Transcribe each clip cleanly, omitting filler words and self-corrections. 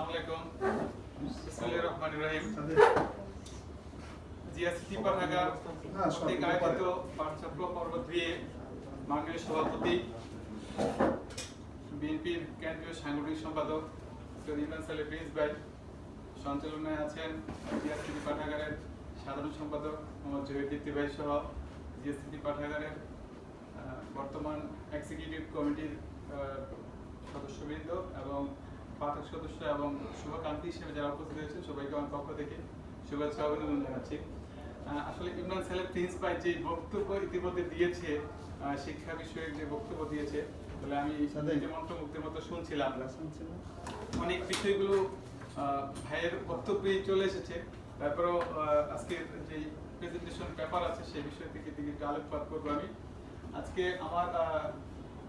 আসসালামু আলাইকুম। বিসমিল্লাহির রহমানির রহিম। জিএসটি পাঠাগার কর্তৃক আয়োজিত পাঠচক্র পর্ব 2 মাননীয় সভাপতি বিএনপির কেন্দ্রীয় সাংগঠনিক সম্পাদক ইমরান সালে প্রিন্স ভাই, সঞ্চালনায় আছেন জিএসটি পাঠাগারের সাধারণ সম্পাদক মোহাম্মদ জহির ভাই সহ জিএসটি পাঠাগারের বর্তমান এক্সিকিউটিভ কমিটির সদস্যবৃন্দ এবং পাঠক সদস্য এবং শুভকাঙ্ক্ষী হিসেবে যারা উপস্থিত হয়েছেন সবাইকে আমার পক্ষ থেকে শুভেচ্ছা অভিনন্দন জানাচ্ছি। আসলে ইমরান সালে প্রিন্স ভাই যে বক্তব্য ইতিমধ্যে দিয়েছে, শিক্ষা বিষয়ক যে বক্তব্য দিয়েছে, তাহলে আমি যে মন্ত্রমুগ্ধের মতো শুনছিলাম, অনেক বিষয়গুলো ভাইয়ের বক্তব্যেই চলে এসেছে। তারপরেও আজকের যে প্রেজেন্টেশন পেপার আছে সেই বিষয় থেকে একটু আলোকপাত করবো। আমি আজকে আমার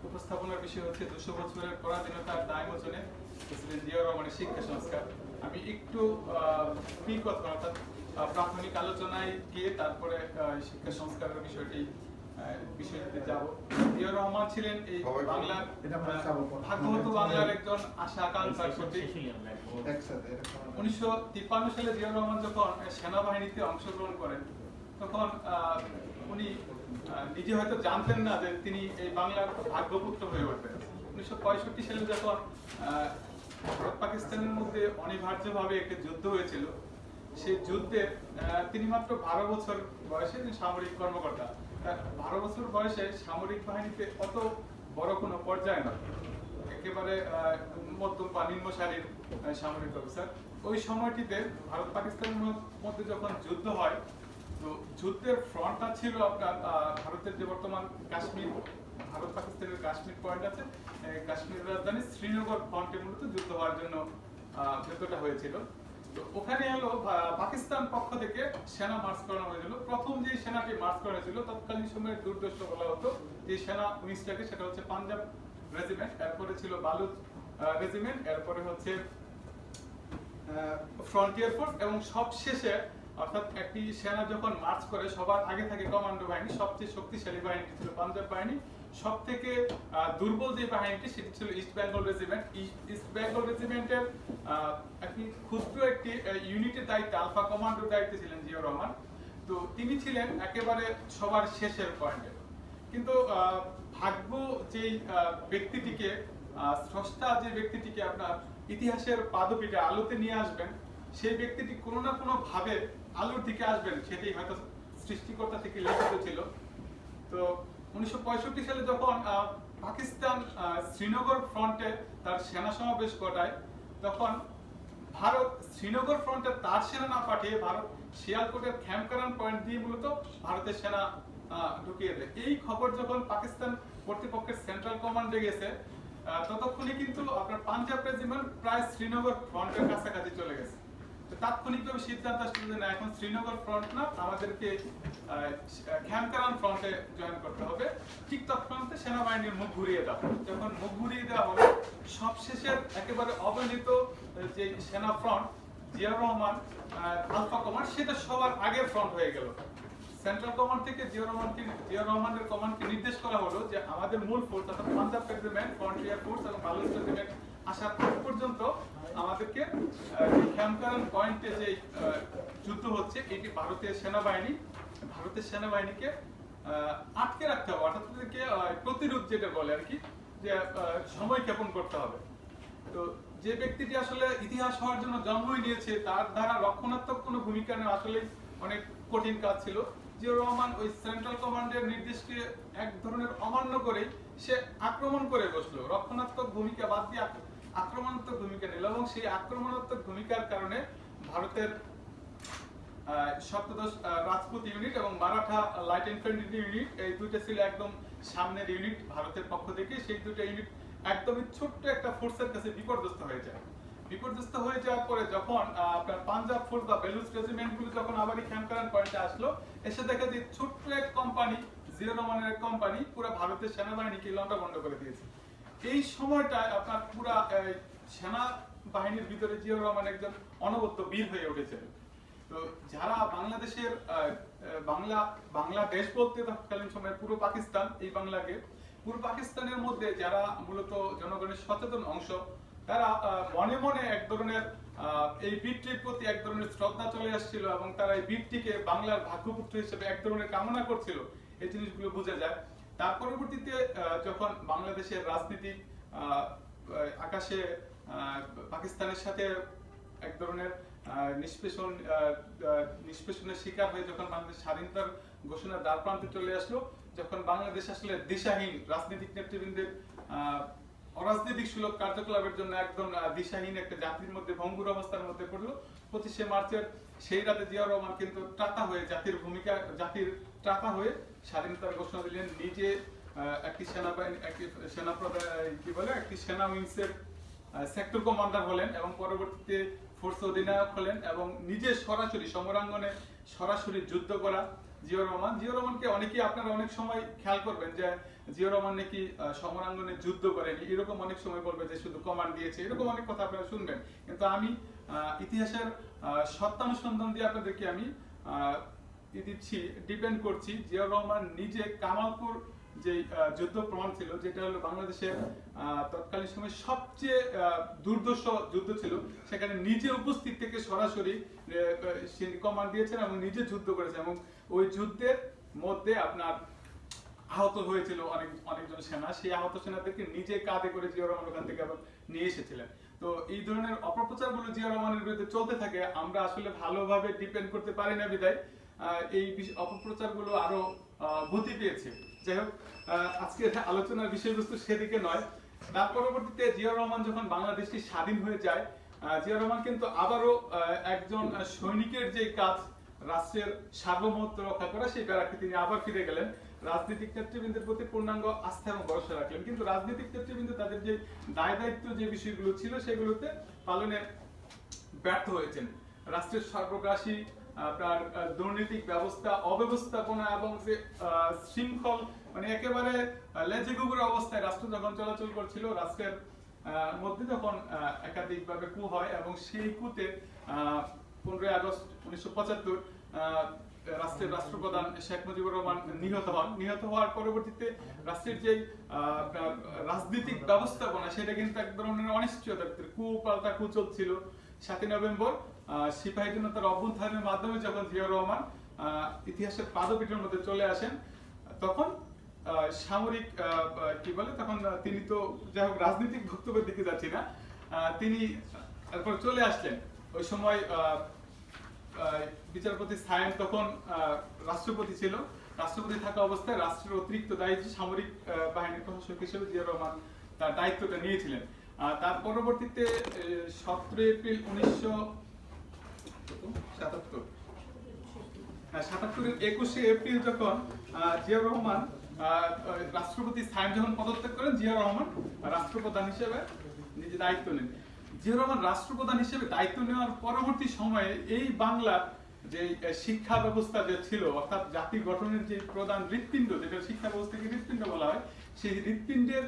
উপস্থাপনার বিষয় হচ্ছে 200 বছরের পরাধীনতার দায় মোচনে প্রেসিডেন্ট জিয়াউর রহমানের শিক্ষা সংস্কার। আমি একটু কথা অর্থাৎ প্রাথমিক আলোচনায় গিয়ে তারপরে শিক্ষা সংস্কারের বিষয়টিতে যাব। জিয়াউর রহমান ছিলেন এই বাংলার ভাগ্যবত বাংলার একজন আশা আকাঙ্ক্ষার প্রতীক। 1953 সালে জিয়াউর রহমান যখন সেনাবাহিনীতে অংশগ্রহণ করেন তখন উনি নিজে হয়তো জানতেন না যে তিনি এই বাংলার ভাগ্যপুত্র হয়ে ওঠেন। 1965 সালে যখন ভারত পাকিস্তানের মধ্যে অনিবার্যভাবে একটা যুদ্ধ হয়েছিল, সেই যুদ্ধে তিনি মাত্র 12 বছর বয়সে সামরিক কর্মকর্তা। 12 বছর বয়সে সামরিক বাহিনীতে অত বড় কোনো পর্যায়ে নয়, একেবারে মধ্যম বা নিম্ন সারির সামরিক অফিসার। ওই সময়টিতে ভারত পাকিস্তানের মধ্যে যখন যুদ্ধ হয়, তো যুদ্ধের ফ্রন্টটা ছিল আপনার ভারতের যে বর্তমান কাশ্মীর, ভারত পাকিস্তানের কাশ্মীর পয়েন্ট আছে, কাশ্মীর রাজধানী শ্রীনগর ফ্রন্টে মূলত যুদ্ধ হওয়ার জন্য যুদ্ধটা হয়েছিল। তো ওখানে হলো পাকিস্তান পক্ষ থেকে সেনা মার্চ করানো হয়েছিল। প্রথম যে সেনাটি মার্চ করা হয়েছিল তৎকালীন সময়ের দুর্দৃষ্ট বলা হতো যে সেনা উনিশটাকে, সেটা হচ্ছে পাঞ্জাব রেজিমেন্ট, এরপরে ছিল বালুচ রেজিমেন্ট, এরপরে হচ্ছে ফ্রন্টিয়ার ফোর্স, এবং সবশেষে অর্থাৎ একটি সেনা যখন মার্চ করে সবার আগে থাকে কমান্ডো বাহিনী। সবচেয়ে শক্তিশালী বাহিনী ছিল পাঞ্জাব বাহিনী, সব থেকে দুর্বল যে বাহিনীটি সেটি ছিল East Bengal regiment. East Bengal রেজিমেন্টের একটি ক্ষুদ্র একটি ইউনিটের দায়িত্বে, আলফা কমান্ডোর দায়িত্বে ছিলেন জিয়াউর রহমান। তো তিনি ছিলেন একেবারে সবার শেষের পয়েন্টে। কিন্তু ভাগ্য যেই ব্যক্তিটিকে, স্রষ্টা যে ব্যক্তিটিকে আপনার ইতিহাসের পাদপীঠে আলোতে নিয়ে আসবেন, সেই ব্যক্তিটি কোনো না কোনো ভাবে আলোর দিকে আসবেন, সেটাই হয়তো সৃষ্টিকর্তা থেকে লিখিত ছিল। তো 1965 সালে যখন পাকিস্তান শ্রীনগর ফ্রন্টে তার সেনা সমাবেশ ঘটায়, তখন ভারত শ্রীনগর ফ্রন্টে তার সেনা না পাঠিয়ে ভারত শিয়ালকোটের খ্যামকারান পয়েন্ট দিয়ে মূলত ভারতের সেনা ঢুকিয়ে দেয়। এই খবর যখন পাকিস্তান কর্তৃপক্ষের সেন্ট্রাল কমান্ডে গেছে, ততক্ষণে কিন্তু আপনার পাঞ্জাব রেজিমেন্ট প্রায় শ্রীনগর ফ্রন্টের কাছাকাছি চলে গেছে। তাৎক্ষণিকভাবে সিদ্ধান্ত আসছিল যে না, এখন শ্রীনগর ফ্রন্ট না, আমাদেরকে খ্যামকারান ফ্রন্টে জয়েন করতে হবে। ঠিক তৎক্ষণাৎ সেনাবাহিনীর মুখ ঘুরিয়ে দেওয়া। যখন মুখ ঘুরিয়ে দেওয়া হলো, সবশেষের একেবারে অবহেলিত যে সেনা front, Ziaur Rahman alpha command, সেটা সবার আগের ফ্রন্ট হয়ে গেল। সেন্ট্রাল কমান্ড থেকে জিয়াউর রহমানের কমান্ডকে নির্দেশ করা হলো যে আমাদের মূল ফোর্স অর্থাৎ পাঞ্জাব রেজিমেন্ট, ফ্রন্টিয়ার ফোর্স এবং বালুচ রেজিমেন্ট আসার আগ পর্যন্ত আমাদেরকে খ্যামকারান পয়েন্টে যে যুদ্ধ হচ্ছে, এটি ভারতের সেনাবাহিনীকে আটকে রাখতে হবে, অর্থাৎ তাদেরকে প্রতিরোধ যেটা বলে আর কি, যে সময় ক্ষেপণ করতে হবে। তো যে ব্যক্তিটি আসলে ইতিহাস হওয়ার জন্য জন্মই নিয়েছে, তার দ্বারা রক্ষণাত্মক কোনো ভূমিকা নেওয়া আসলে অনেক কঠিন কাজ ছিল। জিয়াউর রহমান ওই সেন্ট্রাল কমান্ডের নির্দেশকে এক ধরনের অমান্য করে সে আক্রমণ করে বসলো, রক্ষণাত্মক ভূমিকা বাদ দিয়ে আক্রমণাত্মক ভূমিকা নিল, এবং সেই আক্রমণাত্মক ভূমিকার কারণে ভারতের সপ্তদশ রাজপুত ইউনিট এবং মারাঠা লাইট ইনফ্যান্ট্রি ইউনিট, এই দুইটা ছিল একদম সামনের ইউনিট ভারতের পক্ষ থেকে। সেই দুইটা ইউনিট একদমই ছোট্ট একটা ফোর্সের কাছে বিপর্যস্ত হয়ে যায়। বিপর্যস্ত হয়ে যাওয়ার পরে যখন আপনার পাঞ্জাব ফোর্স বা বেলুচ রেজিমেন্টগুলো যখন আবার খ্যামকারান পয়েন্টে আসলো, এসে দেখে যে ছোট্ট এক কোম্পানি, জিয়াউর রহমানের এক কোম্পানি পুরো ভারতের সেনাবাহিনীকে লণ্ডভণ্ড করে দিয়েছে। এই সময়টায় আপনার পুরা সেনা বাহিনীর ভিতরে জিয়াউর রহমান একজন অনবদ্য বীর হয়ে উঠেছেন। তো যারা বাংলাদেশের বাংলাদেশ বলতে তৎকালীন সময়ে পুরো পাকিস্তান, এই বাংলাকে পুরো পাকিস্তানের মধ্যে যারা মূলত জনগণের সচেতন অংশ, তারা মনে মনে এক ধরনের এই বীরটির প্রতি এক ধরনের শ্রদ্ধা চলে আসছিল এবং তারা এই বীরটিকে বাংলার ভাগ্যপুত্র হিসেবে এক ধরনের কামনা করছিল। এই জিনিসগুলো বোঝা যায়। তার পরবর্তীতে যখন বাংলাদেশের রাজনীতিক আকাশে পাকিস্তানের সাথে এক ধরনের নিষ্পেষণের শিকার হয়ে যখন বাংলাদেশ স্বাধীনতার ঘোষণার দ্বার প্রান্তে চলে আসলো, যখন বাংলাদেশ আসলে দিশাহীন, রাজনৈতিক নেতৃবৃন্দের অরাজনৈতিক সুলভ কার্যকলাপের জন্য একদম দিশাহীন একটা জাতির মধ্যে ভঙ্গুর অবস্থার মধ্যে পড়লো, 25শে মার্চের সেই রাতে জিয়াউর রহমান কিন্তু ত্রাতা হয়ে জাতির ত্রাতা হয়ে স্বাধীনতার ঘোষণা দিলেন। নিজে একটি সেনাবাহিনী একটি সেনা উইংসের সেক্টর কমান্ডার হলেন এবং পরবর্তীতে ফোর্স অধিনায়ক হলেন এবং নিজে সরাসরি সমরাঙ্গনে সরাসরি যুদ্ধ করা জিয়াউর রহমানকে অনেকেই আপনারা অনেক সময় খেয়াল করবেন যে জিয়াউর রহমান নাকি সমরাঙ্গনে যুদ্ধ করেনি, এরকম অনেক সময় বলবে যে শুধু কমান্ড দিয়েছে, এরকম অনেক কথা আপনারা শুনবেন। কিন্তু আমি ইতিহাসের সত্যানুসন্ধান দিয়ে আপনাদেরকে আমি দিচ্ছি, ডিপেন্ড করছি জিয়াউর রহমান নিজে কামালপুর যে যুদ্ধ প্রমাণ ছিল, যেটা হলো বাংলাদেশের তৎকালীন সময় সবচেয়ে দুর্ধর্ষ যুদ্ধ ছিল, সেখানে নিজে উপস্থিত থেকে সরাসরি কমান্ড দিয়েছেন এবং নিজে যুদ্ধ করেছেন এবং ওই যুদ্ধের মধ্যে আপনার আহত হয়েছিল অনেকজন সেনা, সেই আহত সেনাদেরকে নিজে কাঁধে করে জিয়াউর রহমান ওখান থেকে আবার নিয়ে এসেছিলেন। তো এই ধরনের অপপ্রচারগুলো জিয়াউর রহমানের বিরুদ্ধে চলতে থাকে, আমরা আসলে ভালোভাবে ডিপেন্ড করতে পারি না বিধায় এই অপপ্রচারগুলো আরো গতি পেয়েছে। যাই হোক, আজকে আলোচনার বিষয়বস্তু সেদিকে নয়। তার পরবর্তীতে জিয়াউর রহমান যখন বাংলাদেশটি স্বাধীন হয়ে যায়, জিয়াউর রহমান কিন্তু আবারও একজন সৈনিকের যে কাজ, রাষ্ট্রের সার্বভৌমত্ব রক্ষা করা, সেই ব্যারাকে তিনি আবার ফিরে গেলেন। রাজনৈতিক নেতৃবৃন্দের প্রতি পূর্ণাঙ্গ আস্থা এবং ভরসা রাখলেন, কিন্তু রাজনৈতিক নেতৃবৃন্দ তাদের যে দায় দায়িত্ব যে বিষয়গুলো ছিল সেগুলোতে পালনে ব্যর্থ হয়েছেন। রাষ্ট্রের সর্বগ্রাসী আপনার দুর্নীতিক ব্যবস্থা, অব্যবস্থাপনা এবং যে শৃঙ্খল, মানে একেবারে লেজে গুবুর অবস্থায় রাষ্ট্র যখন চলাচল করছিল, রাষ্ট্রের মধ্যে যখন একাধিকভাবে কু হয় এবং সেই কুতে 15ই আগস্ট 1975 রাষ্ট্রের রাষ্ট্রপ্রধান শেখ মুজিবুর রহমান নিহত হওয়ার পরবর্তীতে রাষ্ট্রের যে রাজনৈতিক ব্যবস্থাপনা, সেটা কিন্তু এক ধরনের অনিশ্চয়তার কু পাল্টা কু চলছিল। 7ই নভেম্বর সিপাহী জনতার অভ্যুত্থানের মাধ্যমে যখন জিয়াউর রহমান ইতিহাসের পাদপীঠের মধ্যে চলে আসেন, তখন সামরিক তখন তিনি তো যাই হোক রাজনৈতিক বক্তব্যের দিকে যাচ্ছি না, তিনি তারপর চলে আসলেন। ওই সময় বিচারপতি সায়েম তখন রাষ্ট্রপতি ছিল। রাষ্ট্রপতি থাকা অবস্থায় রাষ্ট্রের অতিরিক্ত দায়িত্ব সামরিক বাহিনীর প্রশাসক হিসেবে জিয়াউর রহমান তার দায়িত্বটা নিয়েছিলেন। তার পরবর্তীতে 17 এপ্রিল 1977 21 এপ্রিল যখন জিয়াউর রহমান রাষ্ট্রপতি সায়েম যখন পদত্যাগ করেন, জিয়াউর রহমান রাষ্ট্রপ্রধান হিসেবে নিজে দায়িত্ব নেন। জিয়াউর রহমান রাষ্ট্রপ্রধান হিসেবে দায়িত্ব নেওয়ার পরবর্তী সময়ে এই বাংলার যে শিক্ষা ব্যবস্থা যে ছিল, অর্থাৎ জাতি গঠনের যে প্রধান হৃৎপিণ্ড, যেটা শিক্ষা ব্যবস্থাকে হৃৎপিণ্ড বলা হয়, সেই হৃৎপিণ্ডের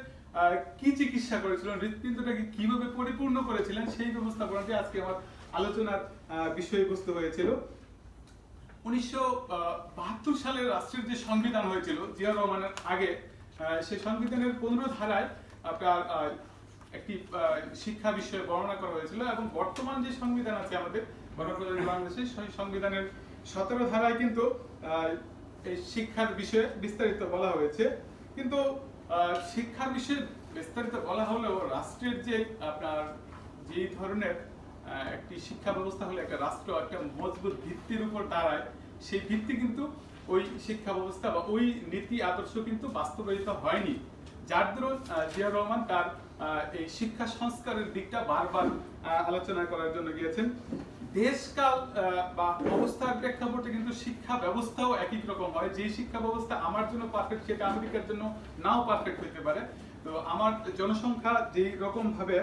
কি চিকিৎসা করেছিলেন, হৃৎপিণ্ডটাকে কিভাবে পরিপূর্ণ করেছিলেন, সেই ব্যবস্থাপনাটি আজকে আমার আলোচনার বিষয়বস্তু হয়েছিল। 1972 সালে রাষ্ট্রের যে সংবিধান হয়েছিল জিয়াউর রহমানের আগে, সেই সংবিধানের 15 ধারায় আপনার একটি শিক্ষা বিষয়ে বর্ণনা করা হয়েছিল এবং বর্তমান যে সংবিধান আছে আমাদের গণপ্রজাতন্ত্রী বাংলাদেশের, সেই সংবিধানের 17 ধারায় কিন্তু এই শিক্ষার বিষয়ে বিস্তারিত বলা হয়েছে। কিন্তু শিক্ষার বিষয়ে বিস্তারিত বলা হলেও রাষ্ট্রের যে আপনার যে ধরনের একটি শিক্ষা ব্যবস্থা হলে একটা রাষ্ট্র একটা মজবুত ভিত্তির উপর দাঁড়ায়, সেই ভিত্তি কিন্তু ওই শিক্ষা ব্যবস্থা বা ওই নীতি আদর্শ কিন্তু বাস্তবায়িত হয়নি, যার দরুন জিয়াউর রহমান তার এই শিক্ষা সংস্কারের দিকটা বারবার আলোচনা করার জন্য গিয়েছেন। দেশকাল বা অবস্থার প্রেক্ষাপটে কিন্তু শিক্ষা ব্যবস্থাও একই রকম হয়। যে শিক্ষা ব্যবস্থা আমার জন্য পারফেক্ট, সেটা আমেরিকার জন্য নাও পারফেক্ট হতে পারে। তো আমার জনসংখ্যা যেই রকম ভাবে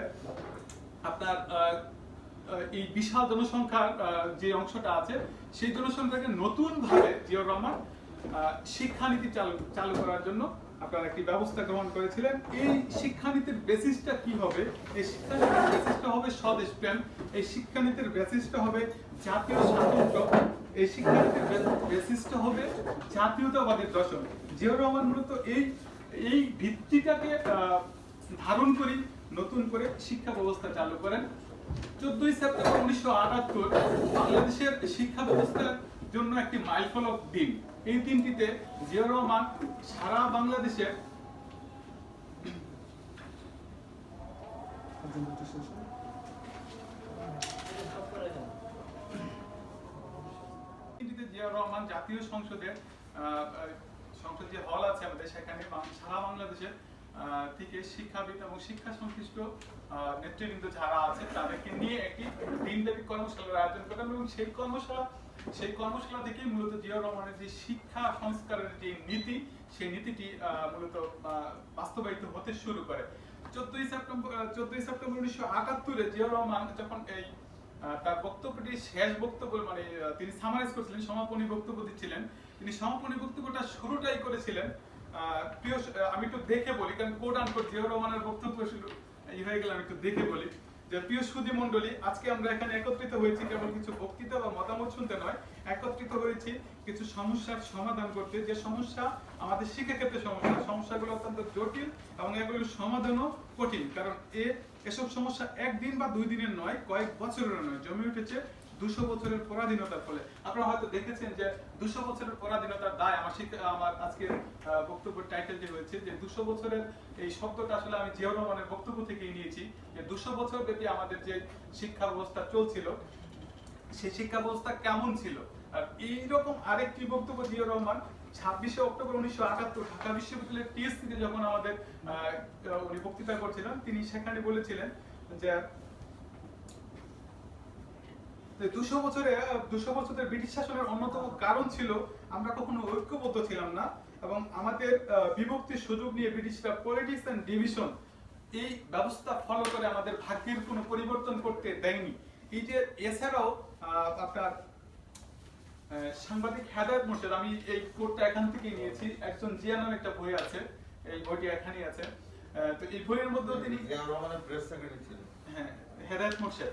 আপনার এই বিশাল জনসংখ্যার যে অংশটা আছে, সেই জনসংখ্যাকে নতুন ভাবে জিয়াউর রহমান শিক্ষানীতি চালু করার জন্য আপনার একটি ব্যবস্থা গ্রহণ করেছিলেন। এই শিক্ষানীতির বেসিসটা কি হবে? এই শিক্ষানীতির বেসিসটা হবে স্বদেশ প্রেম, এই শিক্ষানীতির বেসিসটা হবে জাতীয় স্বাতন্ত্র্য, এই শিক্ষানীতির বেসিসটা হবে জাতীয়তাবাদের দর্শন। জিয়াউর রহমান মূলত এই ভিত্তিটাকে ধারণ করি নতুন করে শিক্ষা ব্যবস্থা চালু করেন। 14ই সেপ্টেম্বর 1978 বাংলাদেশের শিক্ষা ব্যবস্থার জন্য একটি মাইলফলক দিন। এই দিনটিতে জিয়াউর রহমান সারা বাংলাদেশের জিয়াউর রহমান জাতীয় সংসদের সংসদ যে হল আছে আমাদের, সেখানে সারা বাংলাদেশের থেকে শিক্ষাবিদ এবং শিক্ষা সংশ্লিষ্ট নেতৃবৃন্দ যারা আছে তাদেরকে নিয়ে একটি দিনব্যাপী কর্মশালার আয়োজন করেন এবং সেই কর্মশালা থেকেই মূলত জিয়াউর রহমানের যে শিক্ষা সংস্কারের যে নীতি, সেই নীতিটি মূলত বাস্তবায়িত হতে শুরু করে। 14ই সেপ্টেম্বর 1978 জিয়াউর রহমান যখন এই তার বক্তব্যটি শেষ বক্তব্য মানে তিনি সামারাইজ করেছিলেন, সমাপনী বক্তব্য দিচ্ছিলেন, তিনি সমাপনী বক্তব্যটা শুরুটাই করেছিলেন প্রিয় আমি একটু দেখে বলি, কারণ কোট আনকোট জিয়াউর রহমানের বক্তব্য শুরু হয়ে গেলে আমি একটু দেখে বলি যে প্রিয় সুধী মণ্ডলী, আজকে আমরা এখানে একত্রিত হয়েছি কেবল কিছু বক্তৃতা বা মতামত শুনতে নয়, একত্রিত হয়েছি কিছু সমস্যার সমাধান করতে। যে সমস্যা আমাদের শিক্ষাক্ষেত্রে সমস্যাগুলো অত্যন্ত জটিল এবং এগুলোর সমাধানও কঠিন, কারণ এসব সমস্যা একদিন বা 2 দিনের নয়, কয়েক বছরের নয়, জমে উঠেছে 200 বছরের পরাধীনতার ফলে। আপনারা হয়তো দেখেছেন যে 200 বছরের পরাধীনতার দায় আমার আজকের বক্তব্যের টাইটেলটি হয়েছে যে 200 বছরের এই শব্দটা আসলে আমি জিয়াউর রহমানের বক্তব্য থেকেই নিয়েছি, যে 200 বছর ব্যাপী আমাদের যে শিক্ষা ব্যবস্থা চলছিল সেই শিক্ষা ব্যবস্থা কেমন ছিল। আর এইরকম আরেকটি বক্তব্য জিয়াউর রহমান 26শে অক্টোবর 1978 ঢাকা বিশ্ববিদ্যালয়ের টিএসসিতে যখন আমাদের উনি বক্তৃতা করছিলেন, তিনি সেখানে বলেছিলেন যে 200 বছরের ব্রিটিশ শাসনের অন্যতম কারণ ছিল আমরা কখনো ঐক্যবদ্ধ ছিলাম না এবং আমাদের বিভক্তির সুযোগ নিয়ে ব্রিটিশরা পলিটিক্স এন্ড ডিভিশন এই ব্যবস্থা ফলো করে আমাদের ভাগ্যের কোনো পরিবর্তন করতে দেয়নি। এই যে এছাড়াও আপনার সাংবাদিক হেদায়েত মোর্শেদ, আমি এই কোটটা এখান থেকে নিয়েছি, একজন জিয়া নামে একটা বই আছে, এই বইটি এখানেই আছে। তো এই বইয়ের মধ্যে তিনি জিয়াউর রহমানের প্রেস সেক্রেটারি ছিলেন, হ্যাঁ, হেদায়েত মোর্শেদ,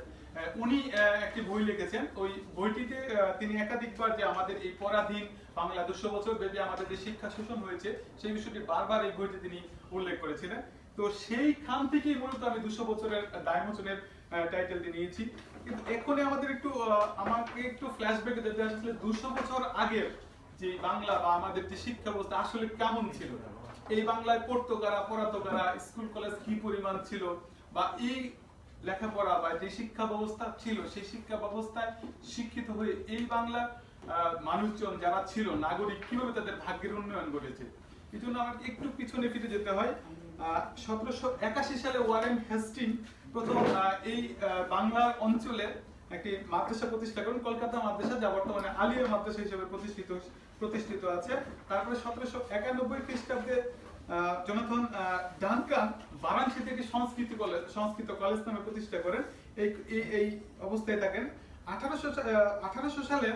উনি একটি বই লিখেছেন। ওই বইটিতে তিনি একাধিকবার যে আমাদের এই পরাধীন বাংলা 200 বছর ব্যাপী আমাদের যে শিক্ষা শোষণ হয়েছে সেই বিষয়টি বারবার এই বইটি তিনি উল্লেখ করেছিলেন। তো সেই খান থেকেই মূলত আমি 200 বছরের দায়মোচনের টাইটেলটি নিয়েছি। কিন্তু এখনই আমাদের আমাকে একটু ফ্ল্যাশব্যাকে যেতে আসলে 200 বছর আগের যে বাংলা বা আমাদের যে শিক্ষা ব্যবস্থা আসলে কেমন ছিল, এই বাংলায় পড়তো কারা, পড়াতো কারা, স্কুল কলেজ কি পরিমাণ ছিল, বা এই লেখাপড়া বা যে শিক্ষা ব্যবস্থা ছিল সেই শিক্ষা ব্যবস্থায় শিক্ষিত হয়ে এই বাংলার মানুষজন যারা ছিল নাগরিক কিভাবে তাদের ভাগ্যের উন্নয়ন ঘটেছে। এই জন্য আমাকে একটু পিছনে ফিরে যেতে হয়। 1781 সালে ওয়ারেন হেস্টিং প্রথম এই বাংলার অঞ্চলে একটি মাদ্রাসা প্রতিষ্ঠা করেন, কলকাতা মাদ্রাসা, যা বর্তমানে আলিয়া মাদ্রাসা হিসেবে প্রতিষ্ঠিত আছে। তারপরে 1791 খ্রিস্টাব্দে জোনাথন ডানকান বারাণসী থেকে সংস্কৃত কলেজ নামে প্রতিষ্ঠা করেন। এই অবস্থায় থাকেন। 1800 সালে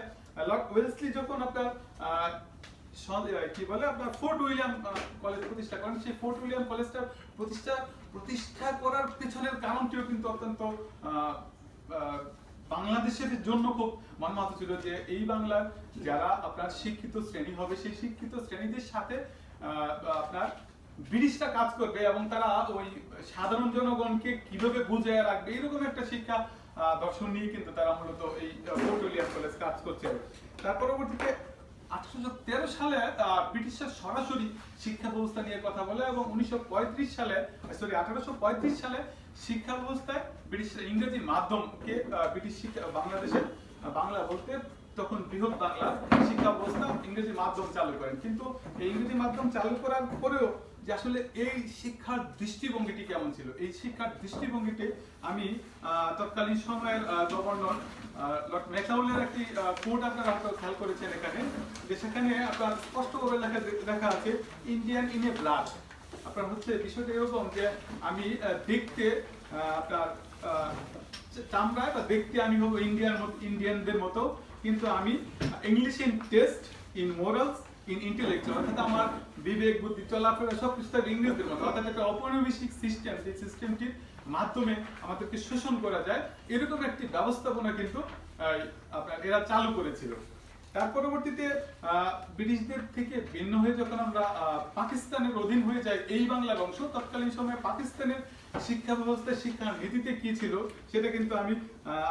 লর্ড ওয়েলসলি যখন আপনার ফোর্ট উইলিয়াম কলেজ প্রতিষ্ঠা করেন, সেই ফোর্ট উইলিয়াম কলেজটা প্রতিষ্ঠা করার পেছনের কারণটিও কিন্তু অত্যন্ত বাংলাদেশের জন্য খুব মর্মাহত ছিল, যে এই বাংলার যারা আপনার শিক্ষিত শ্রেণী হবে সেই শিক্ষিত শ্রেণীদের সাথে আপনার ব্রিটিশরা কাজ করবে এবং তারা ওই সাধারণ জনগণকে কিভাবে বুঝিয়ে রাখবে, এরকম একটা শিক্ষা দর্শন নিয়ে কিন্তু তারা মূলত এই ফোর্ট উইলিয়াম কলেজ কাজ করছে। তার পরবর্তীতে 1813 সালে ব্রিটিশরা সরাসরি শিক্ষা ব্যবস্থা নিয়ে কথা বলে এবং 1835 সালে শিক্ষা ব্যবস্থায় ব্রিটিশরা ইংরেজি মাধ্যমকে ব্রিটিশ শিক্ষা বাংলাদেশে বাংলা বলতে তখন বৃহৎ বাংলা শিক্ষা ব্যবস্থা ইংরেজি মাধ্যম চালু করেন। কিন্তু এই ইংরেজি মাধ্যম চালু করার পরেও যে আসলে এই শিক্ষার দৃষ্টিভঙ্গিটি কেমন ছিল, এই শিক্ষার দৃষ্টিভঙ্গিতে আমি তৎকালীন সময়ের গভর্নর লর্ড ম্যাকাউলের একটি কোট আপনারা হয়তো খেয়াল করেছেন এখানে, যে সেখানে আপনার স্পষ্টভাবে লেখা আছে ইন্ডিয়ান ইন এ ব্লাড। আপনার হচ্ছে বিষয়টা এরকম যে আমি দেখতে আপনার চামড়ায় বা দেখতে আমি হবো ইন্ডিয়ানদের মতো, কিন্তু আমি English in test, in morals, in intellectual, অর্থাৎ আমার বিবেক বুদ্ধি চলাফেরা সবকিছু ইংরেজদের মতো, অর্থাৎ একটা ঔপনিবেশিক সিস্টেম, যে সিস্টেমটির মাধ্যমে আমাদেরকে শোষণ করা যায় এরকম একটি ব্যবস্থাপনা কিন্তু আপনার এরা চালু করেছিল। তার পরবর্তীতে ব্রিটিশদের থেকে ভিন্ন হয়ে যখন আমরা পাকিস্তানের অধীন হয়ে যাই এই বাংলার অংশ, তৎকালীন সময়ে পাকিস্তানের শিক্ষা ব্যবস্থায় শিক্ষা নীতিতে কি ছিল সেটা কিন্তু আমি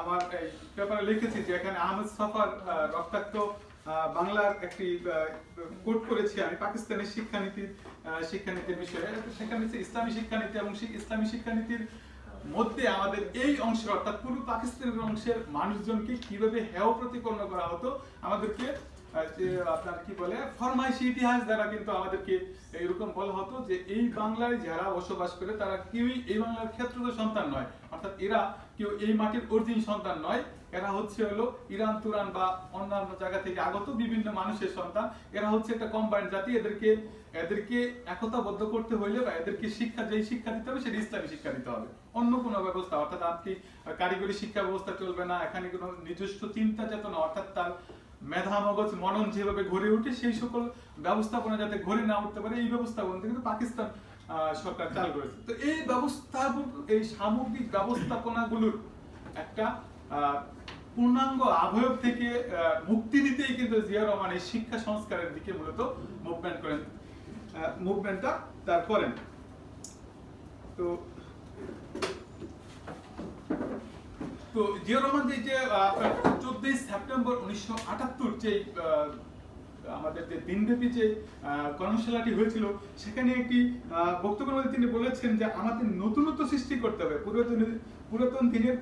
আমার এই পেপারে লিখেছি, যে এখানে আহমেদ সফার রক্তাক্ত বাংলার একটি কোট করেছি আমি পাকিস্তানের শিক্ষানীতির বিষয়ে। সেখানে হচ্ছে ইসলামী শিক্ষানীতি, এবং সেই ইসলামী শিক্ষানীতির মধ্যে আমাদের এই অংশের অর্থাৎ পুরো পাকিস্তানের অংশের মানুষজনকে কিভাবে হেয় প্রতিপন্ন করা হতো, আমাদেরকে যে আপনার কি বলে ফরমাইশি ইতিহাস দ্বারা কিন্তু আমাদেরকে এরকম বলা হতো যে এই বাংলায় যারা বসবাস করে তারা কেউই এই বাংলার ক্ষেত্রজ সন্তান নয়, অর্থাৎ এরা কেউ এই মাটির অরিজিন সন্তান নয়, এরা হচ্ছে হলো ইরান তুরান বা অন্যান্য জায়গা থেকে আগত বিভিন্ন মানুষের সন্তান। এরা হচ্ছে একটা কম্বাইন্ড জাতি, এদেরকে একতাবদ্ধ করতে হইলে বা এদেরকে যেই শিক্ষা দিতে হবে সেটা ইসলামী শিক্ষা দিতে হবে, অন্য কোনো ব্যবস্থা অর্থাৎ আপনি কারিগরি শিক্ষা ব্যবস্থা চলবে না, এখানে কোনো নিজস্ব চিন্তা চেতনা অর্থাৎ তার মেধা মগজ মনন যেভাবে গড়ে উঠে সেই সকল ব্যবস্থাপনা যাতে গড়ে না উঠতে পারে, এই ব্যবস্থাপনা কিন্তু পাকিস্তান সরকার চালু করেছে। তো এই সামগ্রিক ব্যবস্থাপনাগুলোর একটা পূর্ণাঙ্গ আবয়ব থেকে মুক্তি দিতেই কিন্তু জিয়া রহমান এই শিক্ষা সংস্কারের দিকে মূলত মুভমেন্টটা তার করেন। তো জিয়া রহমান যে 14ই সেপ্টেম্বর 1978 যে আমাদের যে দিনব্যাপী যে কর্মশালাটি হয়েছিল, সেখানে একটি বক্তব্যের মধ্যে তিনি বলেছেন যে আমাদের নতুনত্ব সৃষ্টি করতে হবে, পুরাতন দিনের